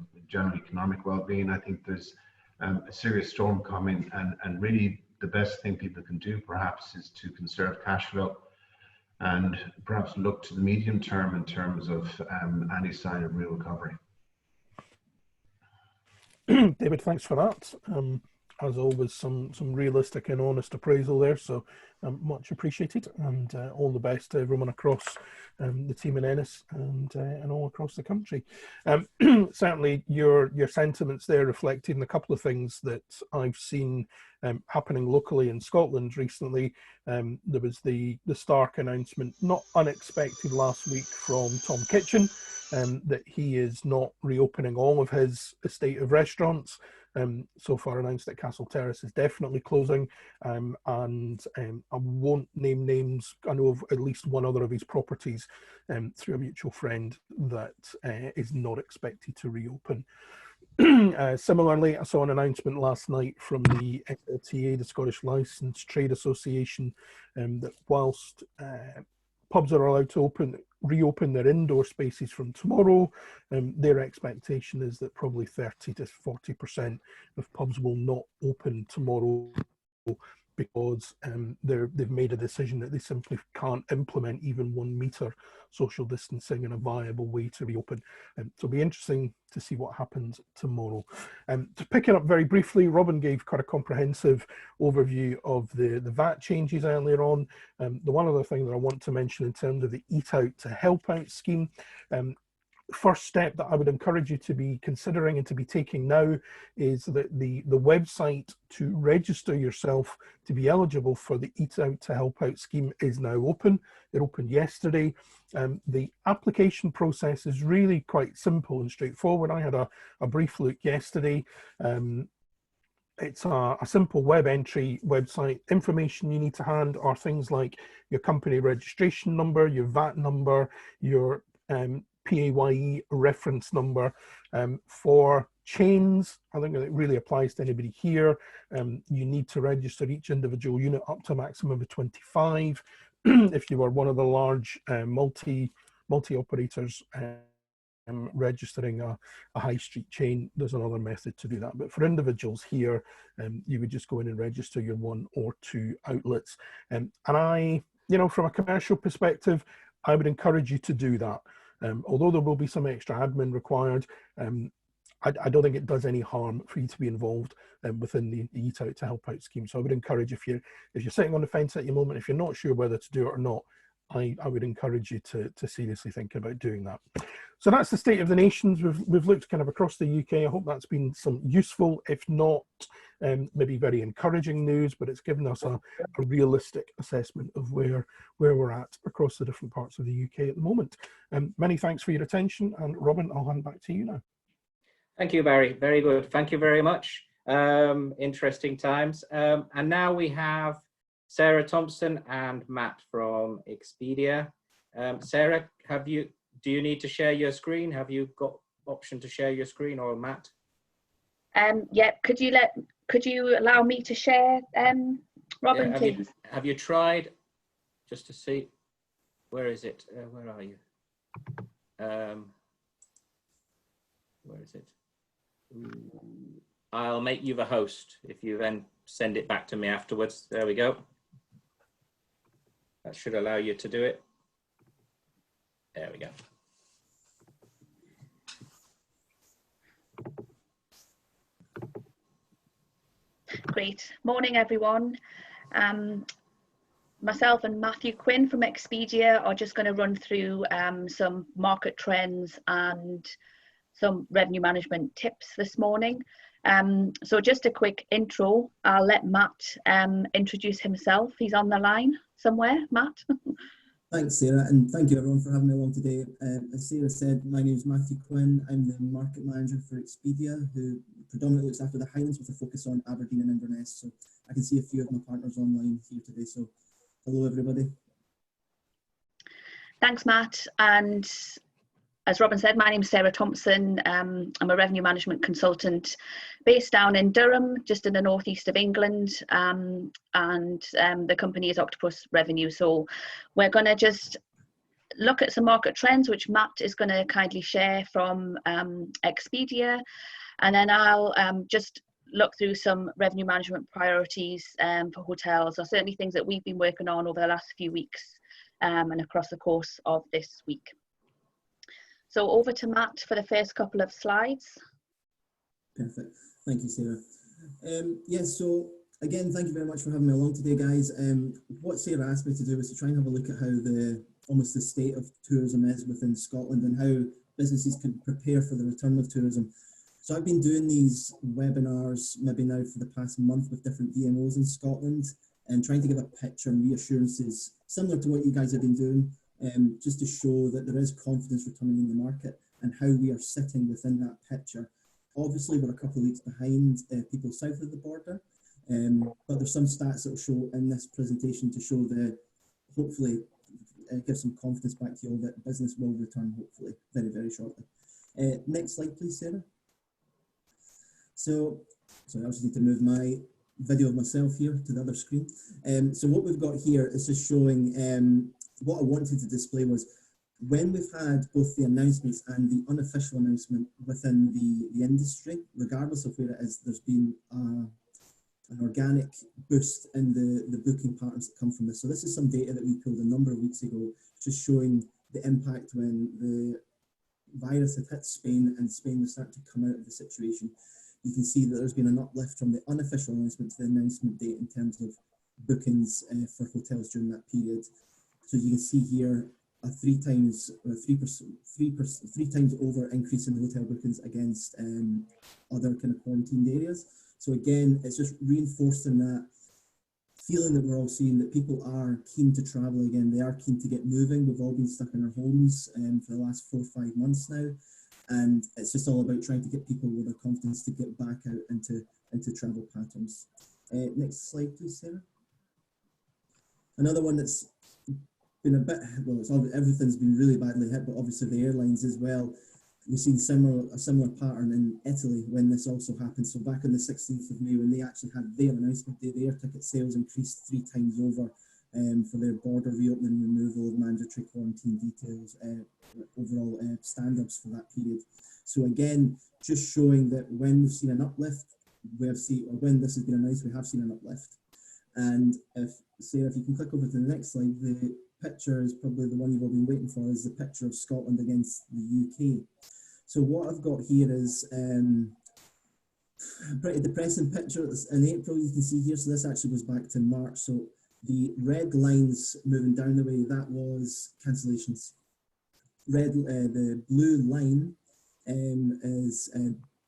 economic well-being. I think there's a serious storm coming, and really the best thing people can do perhaps is to conserve cash flow and perhaps look to the medium term in terms of any sign of real recovery. David, thanks for that. As always, some realistic and honest appraisal there, so much appreciated, and all the best to everyone across the team in Ennis and all across the country. Certainly, your sentiments there reflecting a couple of things that I've seen happening locally in Scotland recently. There was the stark announcement, not unexpected last week, from Tom Kitchen, that he is not reopening all of his estate of restaurants. So far announced that Castle Terrace is definitely closing, and I won't name names. I know of at least one other of his properties through a mutual friend that is not expected to reopen. Similarly, I saw an announcement last night from the SLTA, the Scottish Licensed Trade Association, that whilst pubs are allowed to reopen their indoor spaces from tomorrow, their expectation is that probably 30 to 40% of pubs will not open tomorrow, because they've made a decision that they simply can't implement even 1 metre social distancing in a viable way to reopen. So it'll be interesting to see what happens tomorrow. To pick it up very briefly, Robin gave quite a comprehensive overview of the VAT changes earlier on. The one other thing that I want to mention in terms of the Eat Out to Help Out scheme, first step that I would encourage you to be considering and to be taking now is that the website to register yourself to be eligible for the Eat Out to Help Out scheme is now open. It opened yesterday. The application process is really quite simple and straightforward. I had a brief look yesterday. It's a simple web entry website. Information you need to hand are things like your company registration number, your VAT number, your PAYE reference number. For chains, I think it really applies to anybody here. You need to register each individual unit up to a maximum of 25. If you are one of the large multi-operators registering a high street chain, there's another method to do that. But for individuals here, you would just go in and register your 1 or 2 outlets. And I, from a commercial perspective, I would encourage you to do that. Although there will be some extra admin required, I don't think it does any harm for you to be involved within the Eat Out to Help Out scheme. So I would encourage, if you're sitting on the fence at the moment, if you're not sure whether to do it or not, I would encourage you to seriously think about doing that. So that's the state of the nations. We've looked kind of across the UK. I hope that's been some useful, if not maybe very encouraging news, but it's given us a realistic assessment of where we're at across the different parts of the UK at the moment. Many thanks for your attention, and Robin, I'll hand back to you now. Thank you, Barry. Very good. Thank you very much. Interesting times. And now we have Sarah Thompson and Matt from Expedia. Sarah, do you need to share your screen? Have you got option to share your screen, or Matt? Yeah. Could you allow me to share, Robin, please? Have you tried just to see? Where is it? Where are you? Where is it? I'll make you the host if you then send it back to me afterwards. There we go. That should allow you to do it. There we go. Great. Morning, everyone. Myself and Matthew Quinn from Expedia are just going to run through some market trends and some revenue management tips this morning. So just a quick intro. I'll let Matt introduce himself. He's on the line somewhere. Matt? Thanks, Sarah, and thank you everyone for having me along today. As Sarah said, my name is Matthew Quinn. I'm the market manager for Expedia, who predominantly looks after the Highlands with a focus on Aberdeen and Inverness. So I can see a few of my partners online here today. So hello, everybody. Thanks, Matt. And as Robin said, my name is Sarah Thompson. I'm a revenue management consultant based down in Durham, just in the northeast of England. And the company is Octopus Revenue. So we're going to just look at some market trends, which Matt is going to kindly share from Expedia. And then I'll just look through some revenue management priorities for hotels, or certainly things that we've been working on over the last few weeks and across the course of this week. So over to Matt for the first couple of slides. Perfect. Thank you, Sarah. Yes, so again, thank you very much for having me along today, guys. What Sarah asked me to do was to try and have a look at how almost the state of tourism is within Scotland and how businesses can prepare for the return of tourism. So I've been doing these webinars maybe now for the past month with different DMOs in Scotland and trying to give a picture and reassurances similar to what you guys have been doing, just to show that there is confidence returning in the market and how we are sitting within that picture. Obviously, we're a couple of weeks behind people south of the border, but there's some stats that will show in this presentation to show hopefully give some confidence back to you all that business will return hopefully very, very shortly. Next slide, please, Sarah. So I also need to move my video of myself here to the other screen. So what we've got here is just showing what I wanted to display was when we've had both the announcements and the unofficial announcement within the industry, regardless of where it is, there's been an organic boost in the booking patterns that come from this. So this is some data that we pulled a number of weeks ago, just showing the impact when the virus had hit Spain and Spain was starting to come out of the situation. You can see that there's been an uplift from the unofficial announcement to the announcement date in terms of bookings for hotels during that period. So you can see here a 3 times over increase in the hotel bookings against other kind of quarantined areas. So again, it's just reinforcing that feeling that we're all seeing, that people are keen to travel again. They are keen to get moving. We've all been stuck in our homes for the last 4 or 5 months now. And it's just all about trying to get people with their confidence to get back out into travel patterns. Next slide, please, Sarah. Another one that's been a bit, well, everything's been really badly hit, but obviously the airlines as well. We've seen a similar pattern in Italy when this also happened. So back on the 16th of May, when they actually had their announcement day, their ticket sales increased 3 times over for their border reopening, removal of mandatory quarantine details, overall standards for that period. So again, just showing that when we've seen an uplift, or when this has been announced, we have seen an uplift. And Sarah, if you can click over to the next slide, the picture is probably the one you've all been waiting for, is the picture of Scotland against the UK. So what I've got here is a pretty depressing picture. In April, you can see here, so this actually goes back to March. So the red lines moving down the way, that was cancellations. The blue line is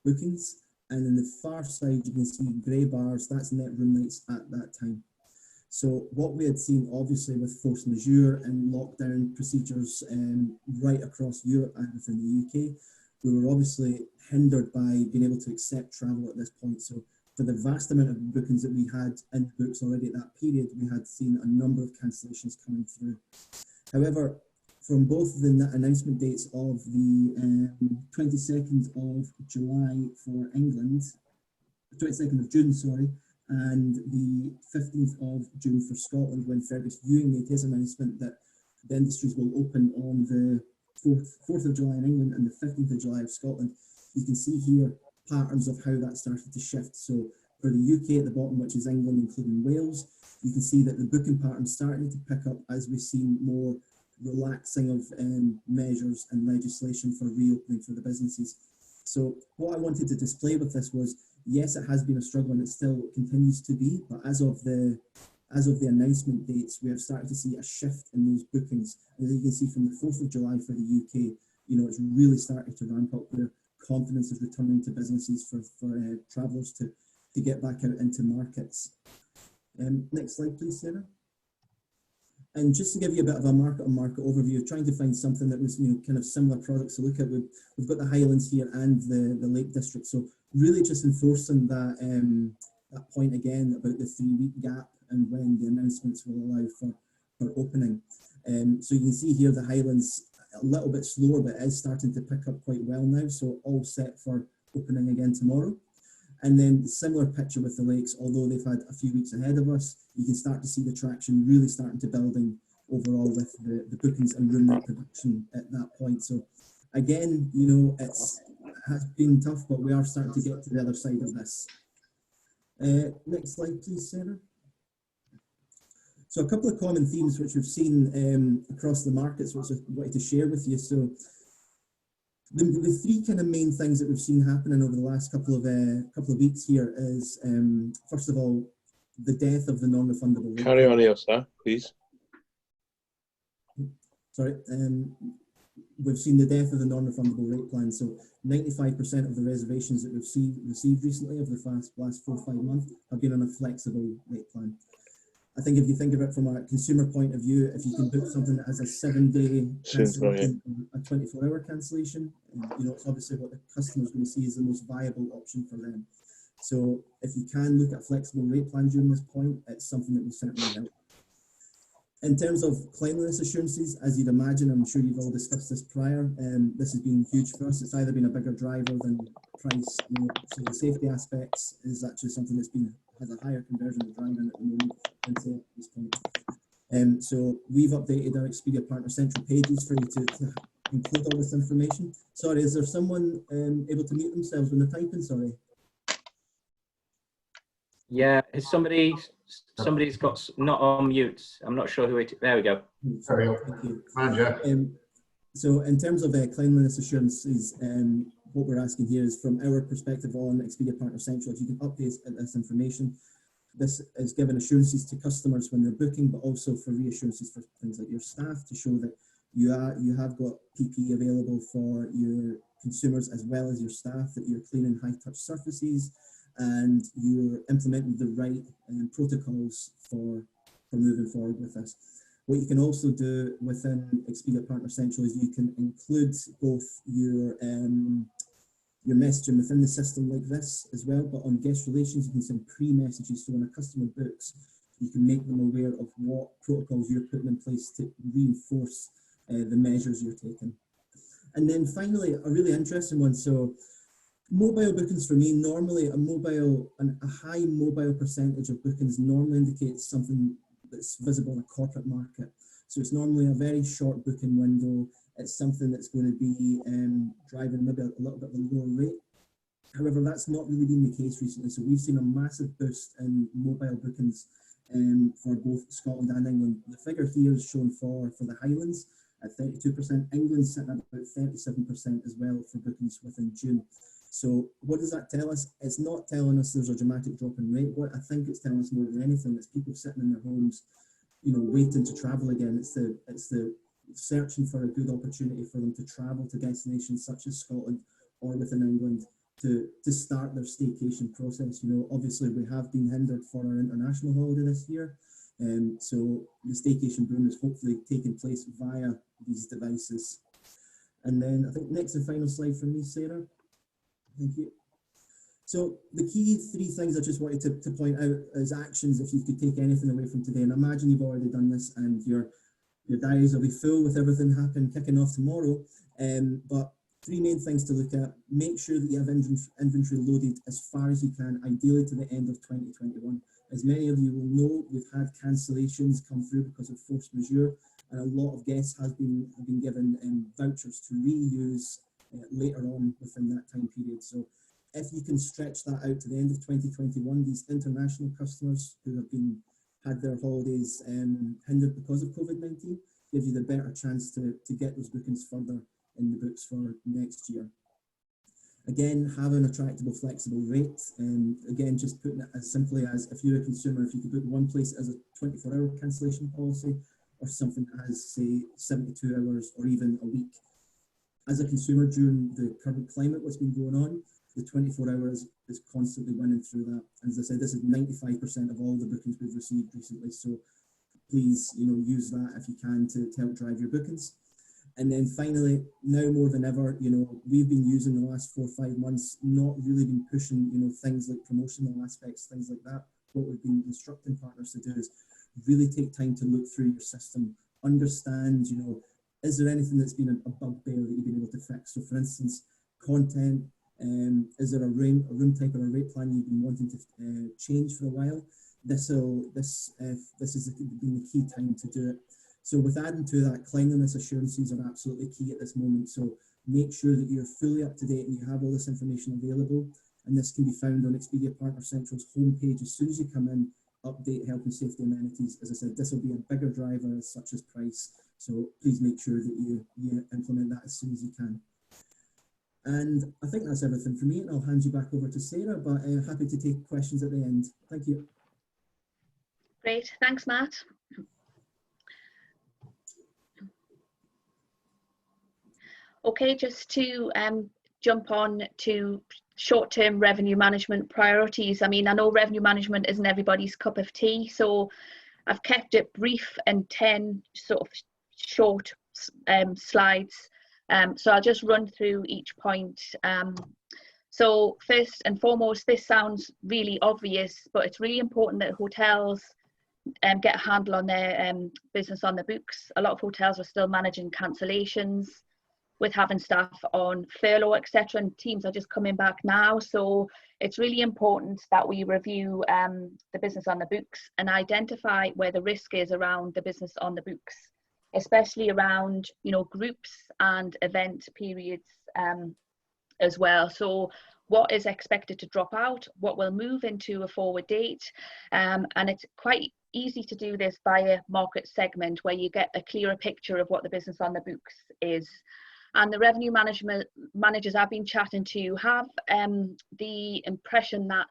bookings, and on the far side you can see grey bars, that's net room nights at that time. So what we had seen obviously with force majeure and lockdown procedures right across Europe and within the UK, we were obviously hindered by being able to accept travel at this point. So for the vast amount of bookings that we had in the books already at that period, we had seen a number of cancellations coming through. However, from both the announcement dates of the 22nd of July for England, 22nd of June, sorry, and the 15th of June for Scotland, when Fergus Ewing made his announcement that the industries will open on the 4th of July in England and the 15th of July of Scotland, you can see here patterns of how that started to shift. So for the UK at the bottom, which is England, including Wales, you can see that the booking pattern starting to pick up as we've seen more relaxing of measures and legislation for reopening for the businesses. So what I wanted to display with this was, yes, it has been a struggle and it still continues to be, but as of the announcement dates, we have started to see a shift in those bookings. And as you can see from the 4th of July for the UK, it's really starting to ramp up where confidence is returning to businesses for travellers to get back out into markets. Next slide, please, Sarah. And just to give you a bit of a market overview, trying to find something that was kind of similar products to look at. We've got the Highlands here and the Lake District. So really just enforcing that point again about the 3-week gap and when the announcements will allow for for opening. So you can see here the Highlands a little bit slower, but it is starting to pick up quite well now. So all set for opening again tomorrow. And then similar picture with the lakes, although they've had a few weeks ahead of us, you can start to see the traction really starting to building overall with the bookings and room rate production at that point. So again, you know, it has been tough, but we are starting to get to the other side of this. Next slide, please, Sarah. So a couple of common themes which we've seen across the markets, which I wanted to share with you. So the three kind of main things that we've seen happening over the last couple of weeks here is, first of all, the death of the non-refundable rate. Carry on here, sir, please. Sorry, we've seen the death of the non-refundable rate plan. So 95% of the reservations that we've received recently over the last 4 or 5 months have been on a flexible rate plan. I think if you think of it from a consumer point of view, if you can book something that has a 7-day cancellation, a 24-hour cancellation, you know, it's obviously what the customer is going to see as the most viable option for them. So if you can look at a flexible rate plan during this point, it's something that will certainly help. In terms of cleanliness assurances, as you'd imagine, I'm sure you've all discussed this prior, this has been huge for us. It's either been a bigger driver than price. You know, so the safety aspects is actually something that's has a higher conversion of driving at the moment until this point. So we've updated our Expedia Partner Central pages for you to include all this information. Sorry, is there someone able to mute themselves when they're typing? Sorry. Yeah, is somebody's got not on mute. I'm not sure who it. There we go. Sorry, thank you. Manager. So in terms of cleanliness assurances, what we're asking here is from our perspective on Expedia Partner Central, if you can update this information. This is giving assurances to customers when they're booking, but also for reassurances for things like your staff to show that you have got PPE available for your consumers as well as your staff, that you're cleaning high-touch surfaces, and you're implementing the right protocols for moving forward with this. What you can also do within Expedia Partner Central is you can include both your messaging within the system like this as well, but on guest relations you can send pre-messages, so when a customer books you can make them aware of what protocols you're putting in place to reinforce the measures you're taking. And then finally, a really interesting one, so mobile bookings for me, normally a high mobile percentage of bookings normally indicates something that's visible in a corporate market. So it's normally a very short booking window. It's something that's going to be driving maybe a little bit of a lower rate. However, that's not really been the case recently. So we've seen a massive boost in mobile bookings for both Scotland and England. The figure here is shown for the Highlands at 32%. England's sitting at about 37% as well for bookings within June. So what does that tell us? It's not telling us there's a dramatic drop in rate. What I think it's telling us more than anything is people sitting in their homes, you know, waiting to travel again. It's the searching for a good opportunity for them to travel to destinations such as Scotland or within England to start their staycation process. You know, obviously we have been hindered for our international holiday this year. So the staycation boom is hopefully taking place via these devices. And then I think next and final slide from me, Sarah. Thank you. So the key three things I just wanted to point out as actions, if you could take anything away from today, and I imagine you've already done this and your diaries will be full with everything kicking off tomorrow, but three main things to look at. Make sure that you have inventory loaded as far as you can, ideally to the end of 2021. As many of you will know, we've had cancellations come through because of force majeure, and a lot of guests have been given vouchers to reuse later on within that time period. So if you can stretch that out to the end of 2021, these international customers who have had their holidays hindered because of COVID-19 gives you the better chance to get those bookings further in the books for next year. Again, have an attractable, flexible rate. Again, just putting it as simply as if you're a consumer, if you could book one place as a 24-hour cancellation policy or something that has, say, 72 hours or even a week. As a consumer, during the current climate, what's been going on, the 24 hours is constantly winning through that. As I said, this is 95% of all the bookings we've received recently. So please, you know, use that if you can to help drive your bookings. And then finally, now more than ever, you know, we've been using the last 4 or 5 months, not really been pushing, you know, things like promotional aspects, things like that. What we've been instructing partners to do is really take time to look through your system, understand, you know, is there anything that's been a bugbear that you've been able to fix? So for instance, content, is there a room type or a rate plan you've been wanting to change for a while? This has been the key time to do it. So with adding to that, cleanliness assurances are absolutely key at this moment. So make sure that you're fully up to date and you have all this information available. And this can be found on Expedia Partner Central's homepage as soon as you come in. Update health and safety amenities. As I said, this will be a bigger driver such as price. So please make sure that you implement that as soon as you can. And I think that's everything for me. And I'll hand you back over to Sarah, but happy to take questions at the end. Thank you. Great, thanks, Matt. Okay, just to jump on to short-term revenue management priorities. I mean, I know revenue management isn't everybody's cup of tea, so I've kept it brief and 10 sort of short slides. So I'll just run through each point. So first and foremost, this sounds really obvious, but it's really important that hotels get a handle on their business on the books. A lot of hotels are still managing cancellations with having staff on furlough, etc., and teams are just coming back now. So it's really important that we review the business on the books and identify where the risk is around the business on the books, especially around, you know, groups and event periods as well. So what is expected to drop out, what will move into a forward date, and it's quite easy to do this by a market segment where you get a clearer picture of what the business on the books is. And the revenue management managers I've been chatting to have the impression that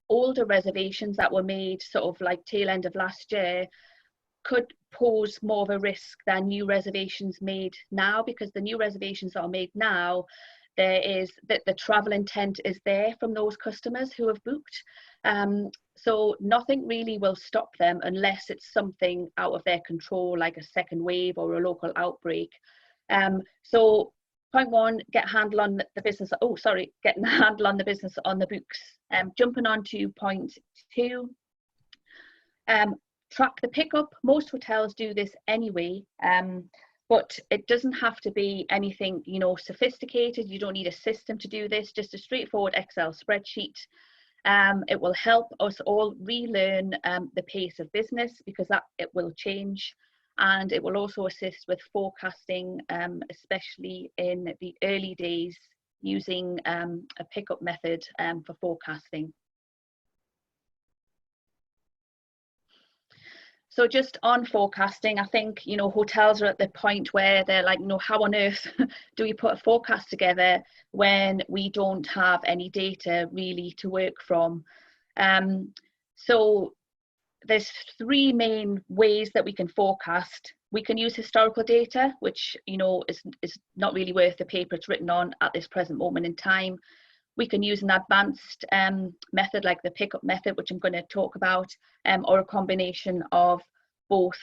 older reservations that were made sort of like tail end of last year could pose more of a risk than new reservations made now, because the new reservations that are made now, there is that the travel intent is there from those customers who have booked. So nothing really will stop them unless it's something out of their control, like a second wave or a local outbreak. So point one, get a handle on the business. Oh, sorry, getting a handle on the business on the books. Jumping on to point two, track the pickup. Most hotels do this anyway, but it doesn't have to be anything, you know, sophisticated. You don't need a system to do this, just a straightforward Excel spreadsheet. It will help us all relearn the pace of business, because that it will change, and it will also assist with forecasting, especially in the early days, using a pickup method for forecasting. So just on forecasting, I think, you know, hotels are at the point where they're like, you know, how on earth do we put a forecast together when we don't have any data really to work from? So there's three main ways that we can forecast. We can use historical data, which, you know, is not really worth the paper it's written on at this present moment in time. We can use an advanced method like the pickup method, which I'm going to talk about, or a combination of both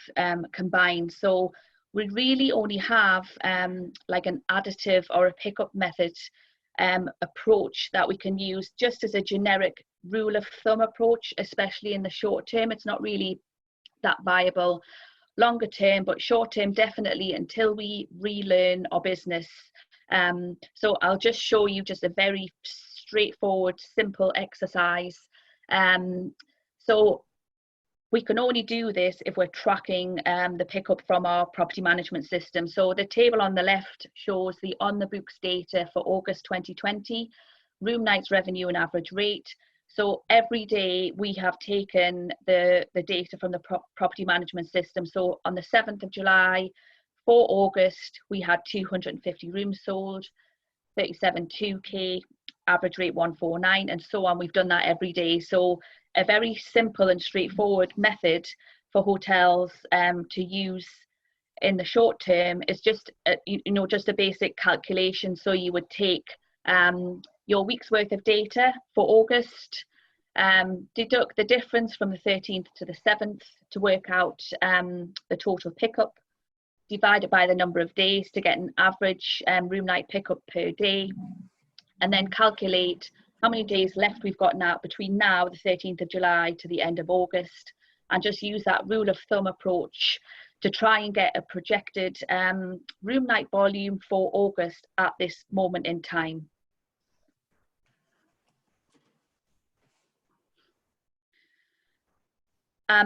combined. So we really only have like an additive or a pickup method approach that we can use just as a generic rule of thumb approach, especially in the short term. It's not really that viable longer term, but short term definitely, until we relearn our business. So I'll just show you just a very straightforward, simple exercise. So we can only do this if we're tracking the pickup from our property management system. So the table on the left shows the on the books data for August 2020, room nights revenue and average rate. So every day we have taken the data from the property management system. So on the 7th of July, for August, we had 250 rooms sold, 37.2k, average rate 149, and so on. We've done that every day. So a very simple and straightforward method for hotels to use in the short term is just just a basic calculation. So you would take your week's worth of data for August, deduct the difference from the 13th to the 7th to work out the total pickup, divide it by the number of days to get an average room night pickup per day, and then calculate how many days left we've got now between now, the 13th of July, to the end of August. and just use that rule of thumb approach to try and get a projected room night volume for August at this moment in time.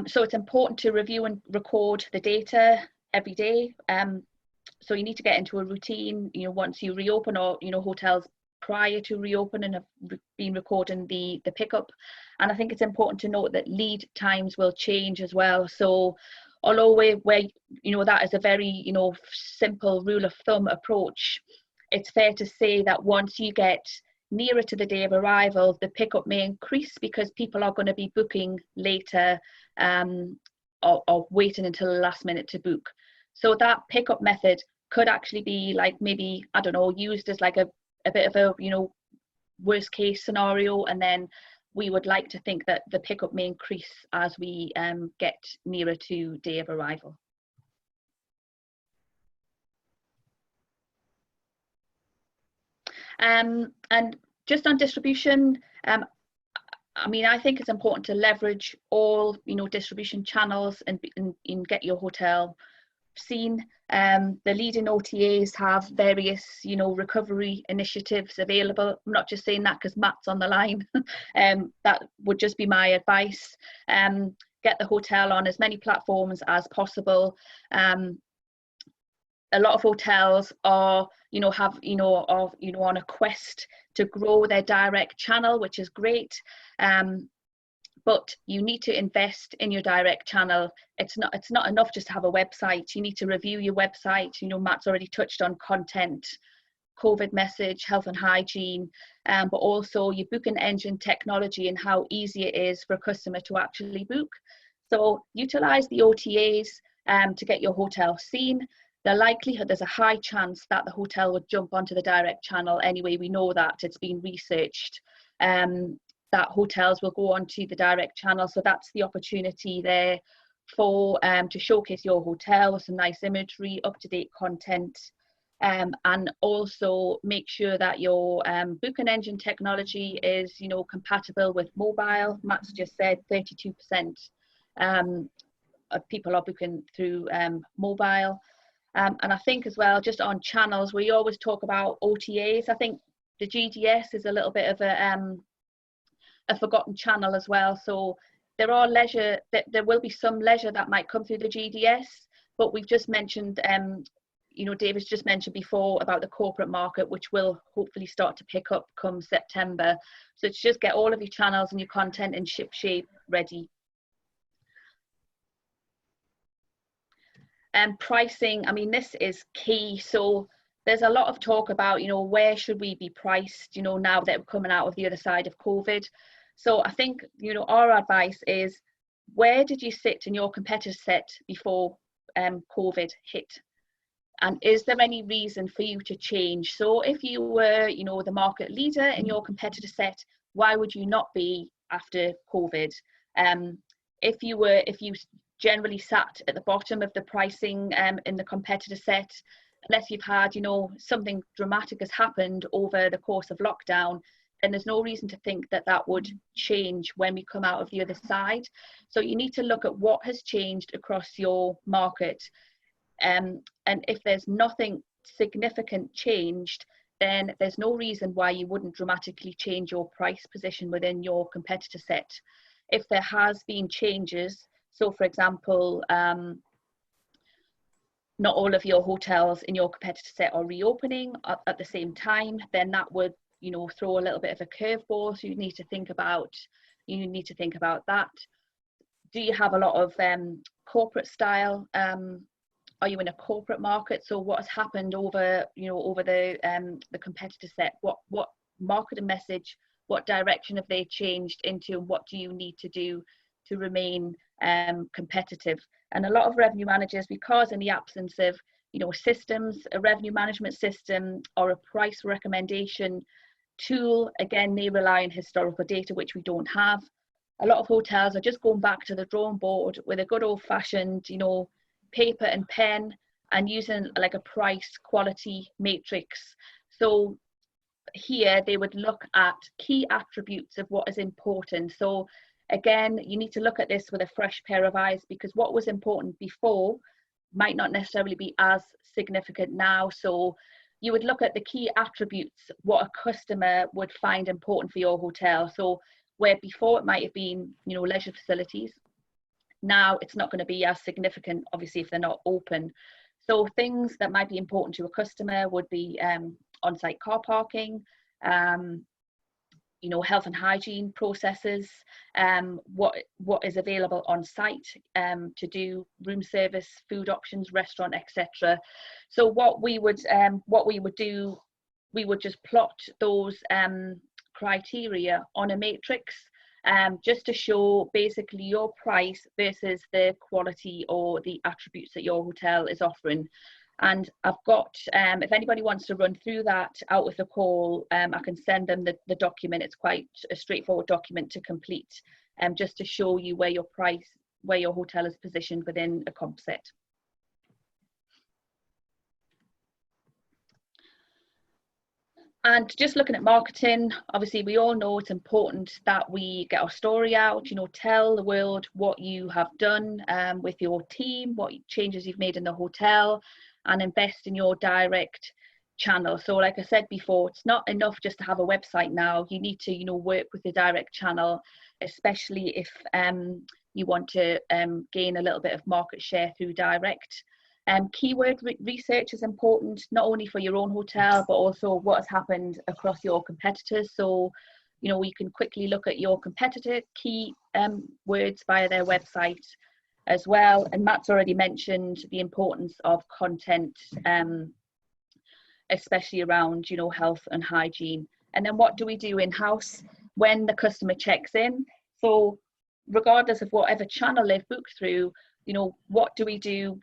So it's important to review and record the data every day. So you need to get into a routine, once you reopen, or, hotels prior to reopening have been recording the pickup. And I think it's important to note that lead times will change as well. So although that is a very, simple rule of thumb approach, it's fair to say that once you get nearer to the day of arrival, the pickup may increase because people are going to be booking later, or waiting until the last minute to book. So that pickup method could actually be like, maybe, I don't know, used as like a bit of a, worst case scenario, and then we would like to think that the pickup may increase as we get nearer to day of arrival. And just on distribution, I think it's important to leverage all, distribution channels and get your hotel seen. The leading OTAs have various, recovery initiatives available. I'm not just saying that because Matt's on the line. That would just be my advice. Get the hotel on as many platforms as possible. A lot of hotels are, on a quest to grow their direct channel, which is great. But you need to invest in your direct channel. It's not enough just to have a website. You need to review your website. Matt's already touched on content, COVID message, health and hygiene, but also your booking engine technology and how easy it is for a customer to actually book. So utilize the OTAs to get your hotel seen. The likelihood, there's a high chance that the hotel would jump onto the direct channel anyway. We know that, it's been researched. That hotels will go onto the direct channel, so that's the opportunity there for to showcase your hotel with some nice imagery, up-to-date content, and also make sure that your booking engine technology is compatible with mobile. Matt's just said 32% of people are booking through mobile. And I think as well, just on channels, we always talk about OTAs. I think the GDS is a little bit of a forgotten channel as well. So there are leisure, there will be some leisure that might come through the GDS, but we've just mentioned, David's just mentioned before about the corporate market, which will hopefully start to pick up come September. So it's just get all of your channels and your content in ship shape ready. And pricing, this is key. So there's a lot of talk about, where should we be priced, now that we're coming out of the other side of COVID. So I think, our advice is, where did you sit in your competitor set before COVID hit? And is there any reason for you to change? So if you were, the market leader in your competitor set, why would you not be after COVID? If you generally sat at the bottom of the pricing in the competitor set, unless you've had, something dramatic has happened over the course of lockdown, then there's no reason to think that that would change when we come out of the other side. So you need to look at what has changed across your market. And if there's nothing significant changed, then there's no reason why you wouldn't dramatically change your price position within your competitor set. If there has been changes, so for example, not all of your hotels in your competitor set are reopening at the same time, then that would, throw a little bit of a curveball. So you need to think about that. Do you have a lot of corporate style? Are you in a corporate market? So what has happened over the competitor set? What marketing message, what direction have they changed into, and what do you need to do to remain competitive? And a lot of revenue managers, because in the absence of systems, a revenue management system or a price recommendation tool, again, they rely on historical data, which we don't have. A lot of hotels are just going back to the drawing board with a good old-fashioned, paper and pen, and using like a price quality matrix. So here they would look at key attributes of what is important. So again, you need to look at this with a fresh pair of eyes, because what was important before might not necessarily be as significant now. So you would look at the key attributes, what a customer would find important for your hotel. So where before it might have been, you know, leisure facilities, now it's not going to be as significant, obviously, if they're not open. So things that might be important to a customer would be on-site car parking, you know, health and hygiene processes, what is available on site to do room service, food options, restaurant, etc. So what we would do, we would just plot those criteria on a matrix, just to show basically your price versus the quality or the attributes that your hotel is offering. And I've got, if anybody wants to run through that out with a call, I can send them the document. It's quite a straightforward document to complete, just to show you where your price, where your hotel is positioned within a composite. And just looking at marketing, obviously we all know it's important that we get our story out, you know, tell the world what you have done with your team, what changes you've made in the hotel, and invest in your direct channel. So like I said before, it's not enough just to have a website now. You need to, you know, work with the direct channel, especially if you want to gain a little bit of market share through direct. Keyword research is important, not only for your own hotel, but also what has happened across your competitors. So, you know, you can quickly look at your competitor key words via their website as well. And Matt's already mentioned the importance of content, especially around, you know, health and hygiene. And then what do we do in-house when the customer checks in? So regardless of whatever channel they've booked through, you know, what do we do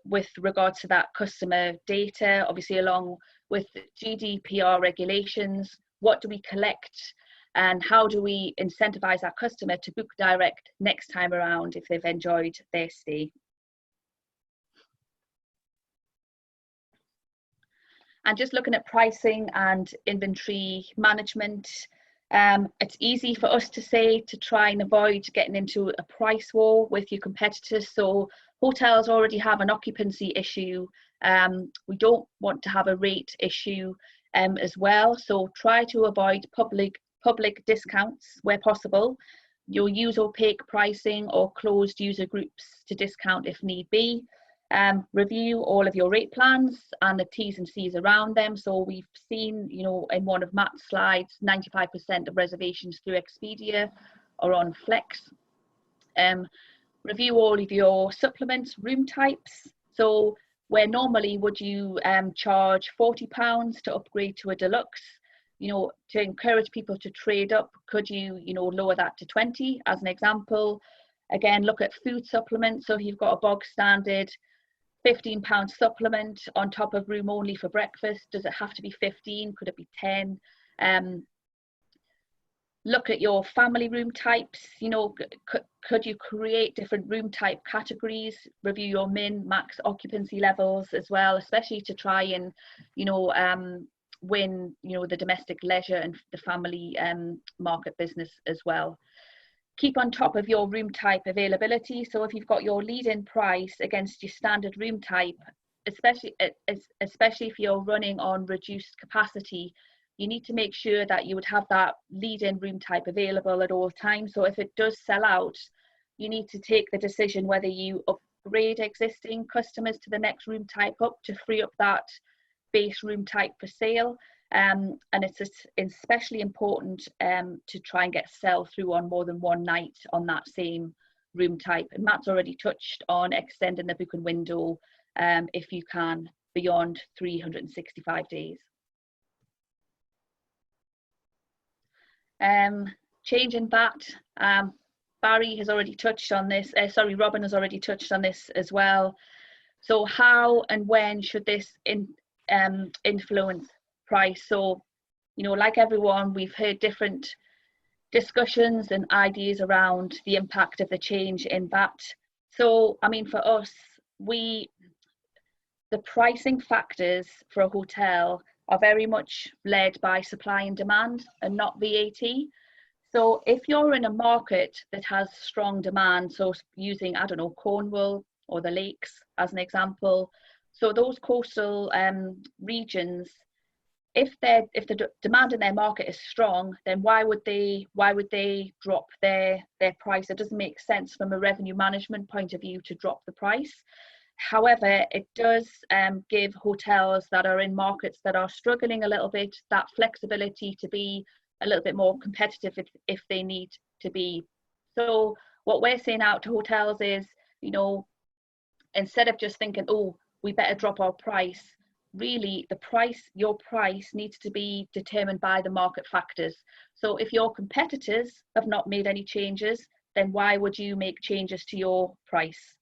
with regards to that customer data, obviously along with GDPR regulations? What do we collect, and how do we incentivize our customer to book direct next time around if they've enjoyed their stay? And just looking at pricing and inventory management, it's easy for us to say to try and avoid getting into a price war with your competitors. So hotels already have an occupancy issue. We don't want to have a rate issue as well. So try to avoid public discounts where possible. You'll use opaque pricing or closed user groups to discount if need be. Review all of your rate plans and the T's and C's around them. So we've seen, you know, in one of Matt's slides, 95% of reservations through Expedia are on Flex. Review all of your supplements, room types. So where normally would you charge £40 to upgrade to a deluxe, you know, to encourage people to trade up, could you, you know, lower that to 20 as an example? Again, look at food supplements. So if you've got a bog standard £15 supplement on top of room only for breakfast, does it have to be 15? Could it be 10? Look at your family room types. You know, could you create different room type categories? Review your min, max occupancy levels as well, especially to try and, you know, win, you know, the domestic leisure and the family market business as well. Keep on top of your room type availability. So if you've got your lead-in price against your standard room type, especially if you're running on reduced capacity, you need to make sure that you would have that lead-in room type available at all times. So if it does sell out, you need to take the decision whether you upgrade existing customers to the next room type up to free up that base room type for sale. And it's especially important to try and get sell through on more than one night on that same room type. And Matt's already touched on extending the booking window if you can beyond 365 days. Changing that, Barry has already touched on this, Robin has already touched on this as well. So how and when should this influence price? So, you know, like everyone, we've heard different discussions and ideas around the impact of the change in VAT. So, I mean, for us, the pricing factors for a hotel are very much led by supply and demand and not VAT. So if you're in a market that has strong demand, so using, I don't know, Cornwall or the Lakes as an example, so those coastal regions, if the demand in their market is strong, then why would they drop their price? It doesn't make sense from a revenue management point of view to drop the price. However, it does give hotels that are in markets that are struggling a little bit that flexibility to be a little bit more competitive if they need to be. So what we're saying out to hotels is, you know, instead of just thinking, oh, we better drop our price, really your price needs to be determined by the market factors. So if your competitors have not made any changes, then why would you make changes to your price?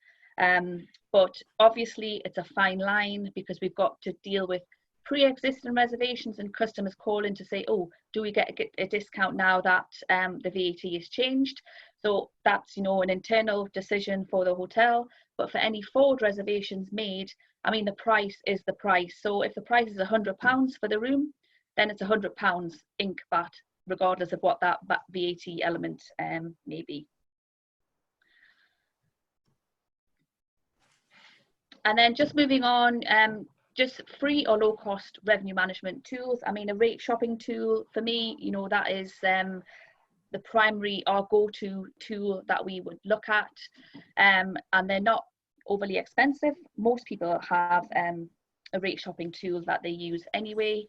But obviously it's a fine line, because we've got to deal with pre-existing reservations and customers calling to say, oh, do we get a discount now that the VAT is changed? So that's, you know, an internal decision for the hotel. But for any forward reservations made, I mean, the price is the price. So if the price is £100 for the room, then it's £100 Inc. VAT, regardless of what that VAT element may be. And then just moving on, just free or low cost revenue management tools. I mean, a rate shopping tool for me, you know, that is the primary, our go-to tool that we would look at, and they're not overly expensive. Most people have a rate shopping tool that they use anyway.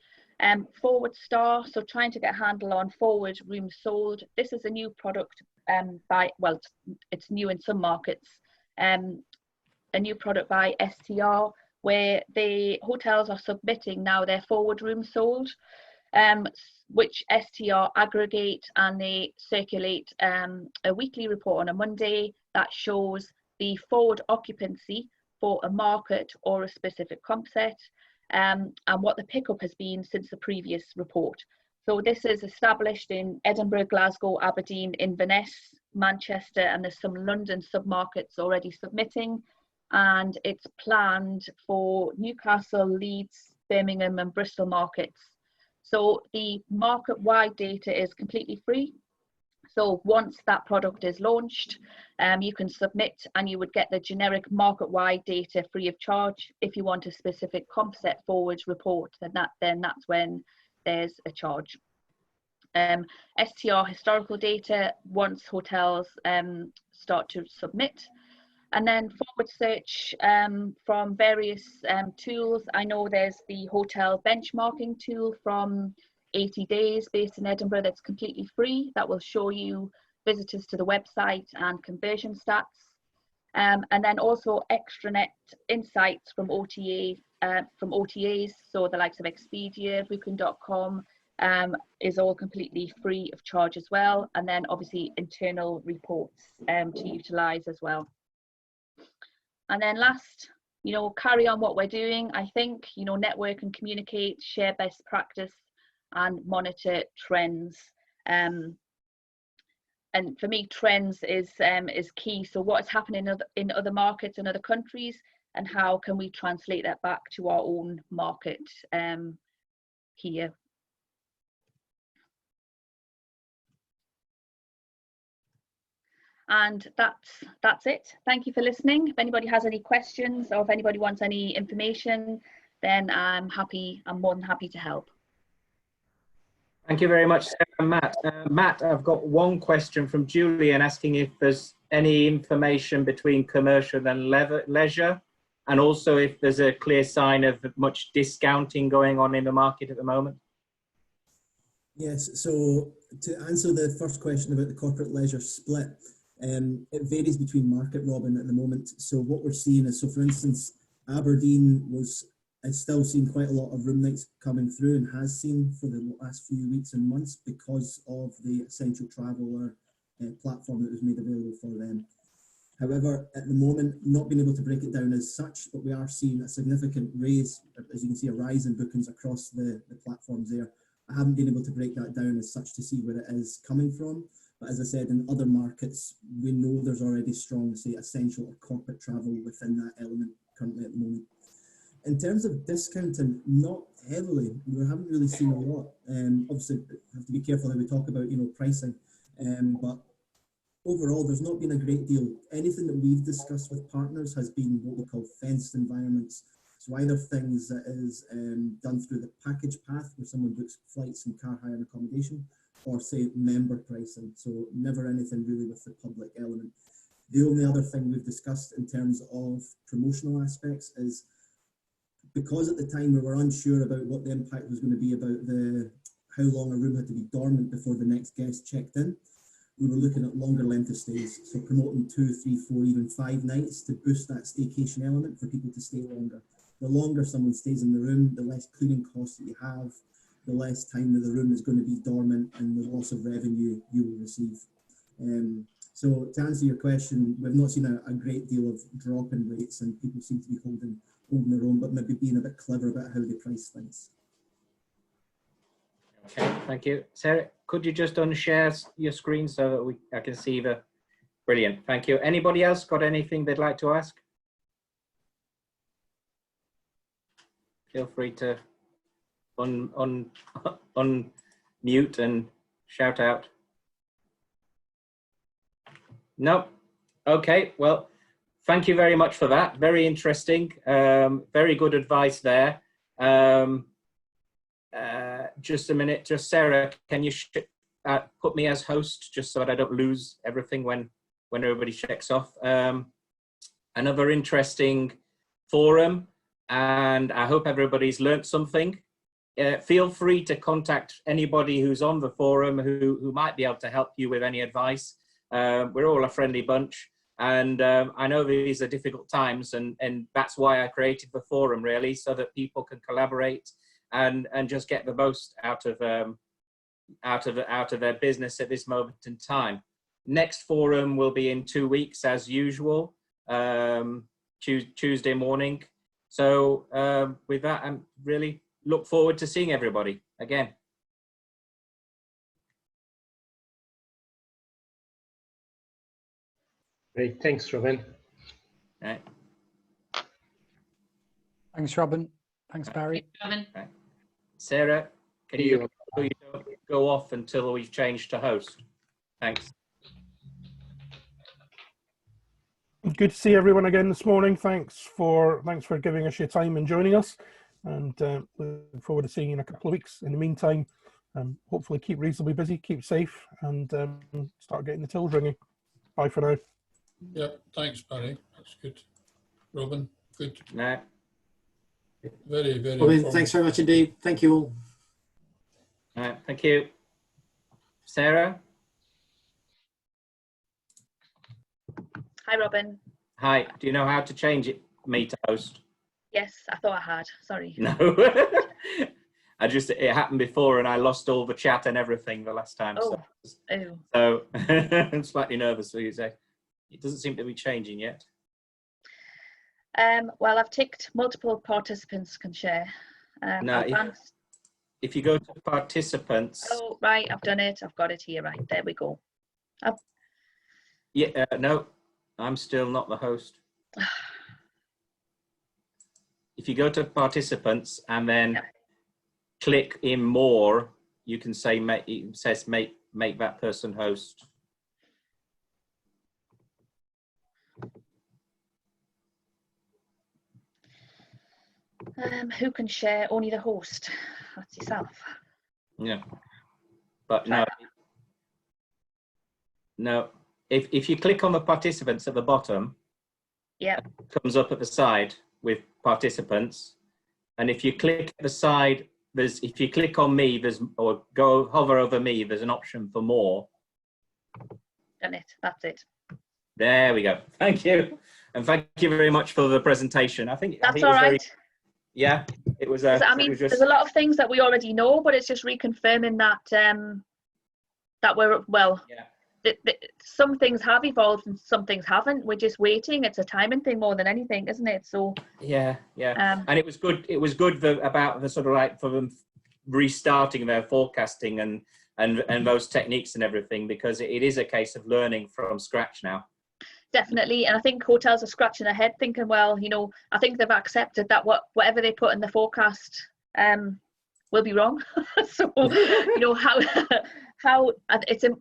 Forward Star, so trying to get a handle on forward rooms sold. This is a new product it's new in some markets. A new product by STR, where the hotels are submitting now their forward rooms sold, which STR aggregate, and they circulate a weekly report on a Monday that shows the forward occupancy for a market or a specific comp set, and what the pickup has been since the previous report. So this is established in Edinburgh, Glasgow, Aberdeen, Inverness, Manchester, and there's some London sub-markets already submitting, and it's planned for Newcastle, Leeds, Birmingham and Bristol markets. So the market-wide data is completely free. So once that product is launched, you can submit and you would get the generic market-wide data free of charge. If you want a specific comp set forwards report, then that's when there's a charge. STR historical data once hotels start to submit. And then forward search from various tools. I know there's the hotel benchmarking tool from 80 Days based in Edinburgh that's completely free, that will show you visitors to the website and conversion stats. And then also extranet insights from OTAs, so the likes of Expedia, Booking.com is all completely free of charge as well. And then obviously internal reports to utilise as well. And then last, you know, carry on what we're doing. I think, you know, network and communicate, share best practice and monitor trends. And for me, trends is key. So what is happening in other markets and other countries, and how can we translate that back to our own market here. And that's it. Thank you for listening. If anybody has any questions, or if anybody wants any information, then I'm more than happy to help. Thank you very much, Sarah and Matt. Matt, I've got one question from Julian asking if there's any information between commercial and leisure, and also if there's a clear sign of much discounting going on in the market at the moment. Yes, so to answer the first question about the corporate leisure split, it varies between market, Robin, at the moment. So what we're seeing is, so for instance, Aberdeen is still seeing quite a lot of room nights coming through, and has seen for the last few weeks and months, because of the Essential Traveller platform that was made available for them. However, at the moment, not being able to break it down as such, but we are seeing a significant raise, as you can see, a rise in bookings across the platforms there. I haven't been able to break that down as such to see where it is coming from. But as I said, in other markets, we know there's already strong, say, essential or corporate travel within that element currently at the moment. In terms of discounting, not heavily. We haven't really seen a lot. Obviously, we have to be careful how we talk about, you know, pricing. But overall, there's not been a great deal. Anything that we've discussed with partners has been what we call fenced environments. So either things that is done through the package path, where someone books flights and car hire and accommodation, or say member pricing. So never anything really with the public element. The only other thing we've discussed in terms of promotional aspects is, because at the time we were unsure about what the impact was going to be about how long a room had to be dormant before the next guest checked in, we were looking at longer length of stays, so promoting 2, 3, 4, even 5 nights to boost that staycation element for people to stay longer. The longer someone stays in the room, the less cleaning costs that you have, the less time that the room is going to be dormant, and the loss of revenue you will receive. So to answer your question, we've not seen a great deal of drop in rates, and people seem to be holding their own, but maybe being a bit clever about how they price things. Okay, thank you. Sarah, could you just unshare your screen so that I can see the... Brilliant, thank you. Anybody else got anything they'd like to ask? Feel free to unmute and shout out. No? Okay, well, thank you very much for that. Very interesting. Very good advice there. Just a minute, just Sarah, can you put me as host just so that I don't lose everything when everybody checks off? Another interesting forum, and I hope everybody's learnt something. Feel free to contact anybody who's on the forum who might be able to help you with any advice. We're all a friendly bunch, and I know these are difficult times, and that's why I created the forum, really, so that people can collaborate and just get the most out of their business at this moment in time. Next forum will be in 2 weeks, as usual, Tuesday morning. So with that, I really look forward to seeing everybody again. Great, thanks, Robin. All right. Thanks, Robin. Thanks, Barry. Right. Sarah, can you go off until we've changed to host? Thanks. Good to see everyone again this morning. Thanks for giving us your time and joining us, and look forward to seeing you in a couple of weeks. In the meantime, hopefully keep reasonably busy, keep safe, and start getting the tills ringing. Bye for now. Yep, thanks, Barry. That's good. Robin, good. No. Very, very. Robin, thanks very much indeed. Thank you all. All right, thank you. Sarah? Hi, Robin. Hi, do you know how to change me to host? Yes, I thought I had. Sorry. No. It happened before and I lost all the chat and everything the last time. Oh. So I'm slightly nervous, so you say. It doesn't seem to be changing yet. Well, I've ticked multiple participants can share. No, if you go to participants. Oh, right, I've done it. I've got it here. Right, there we go. Yeah, no, I'm still not the host. If you go to participants and then click in more, you can say it says make that person host. Who can share? Only the host. That's yourself. Yeah, but no. If you click on the participants at the bottom, yeah, it comes up at the side with participants, and if you click at the side, if you click on me, or hover over me, there's an option for more. Done it. That's it. There we go. Thank you, and thank you very much for the presentation. I think that's all right. Yeah, it was. I mean, there's a lot of things that we already know, but it's just reconfirming that that we're well. Yeah. Some things have evolved and some things haven't. We're just waiting. It's a timing thing more than anything, isn't it? So yeah. And it was good. It was good about the sort of like for them restarting their forecasting and those techniques and everything, because it is a case of learning from scratch now. Definitely, and I think hotels are scratching their head thinking, well, you know, I think they've accepted that whatever they put in the forecast will be wrong. So, you know, how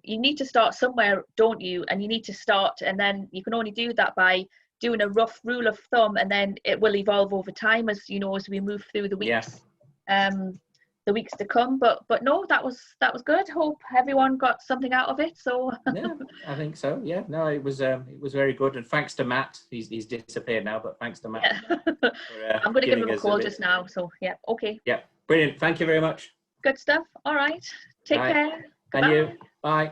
you need to start somewhere, don't you? And you need to start, and then you can only do that by doing a rough rule of thumb, and then it will evolve over time as as we move through the weeks. The weeks to come, but no, that was good. Hope everyone got something out of it. So yeah, I think so. Yeah, no, it was very good, and thanks to Matt. He's disappeared now, but thanks to Matt. Yeah. I'm going to give him a call just now. So yeah, okay. Yeah, brilliant. Thank you very much. Good stuff. All right. Take care. And Goodbye. you. Bye.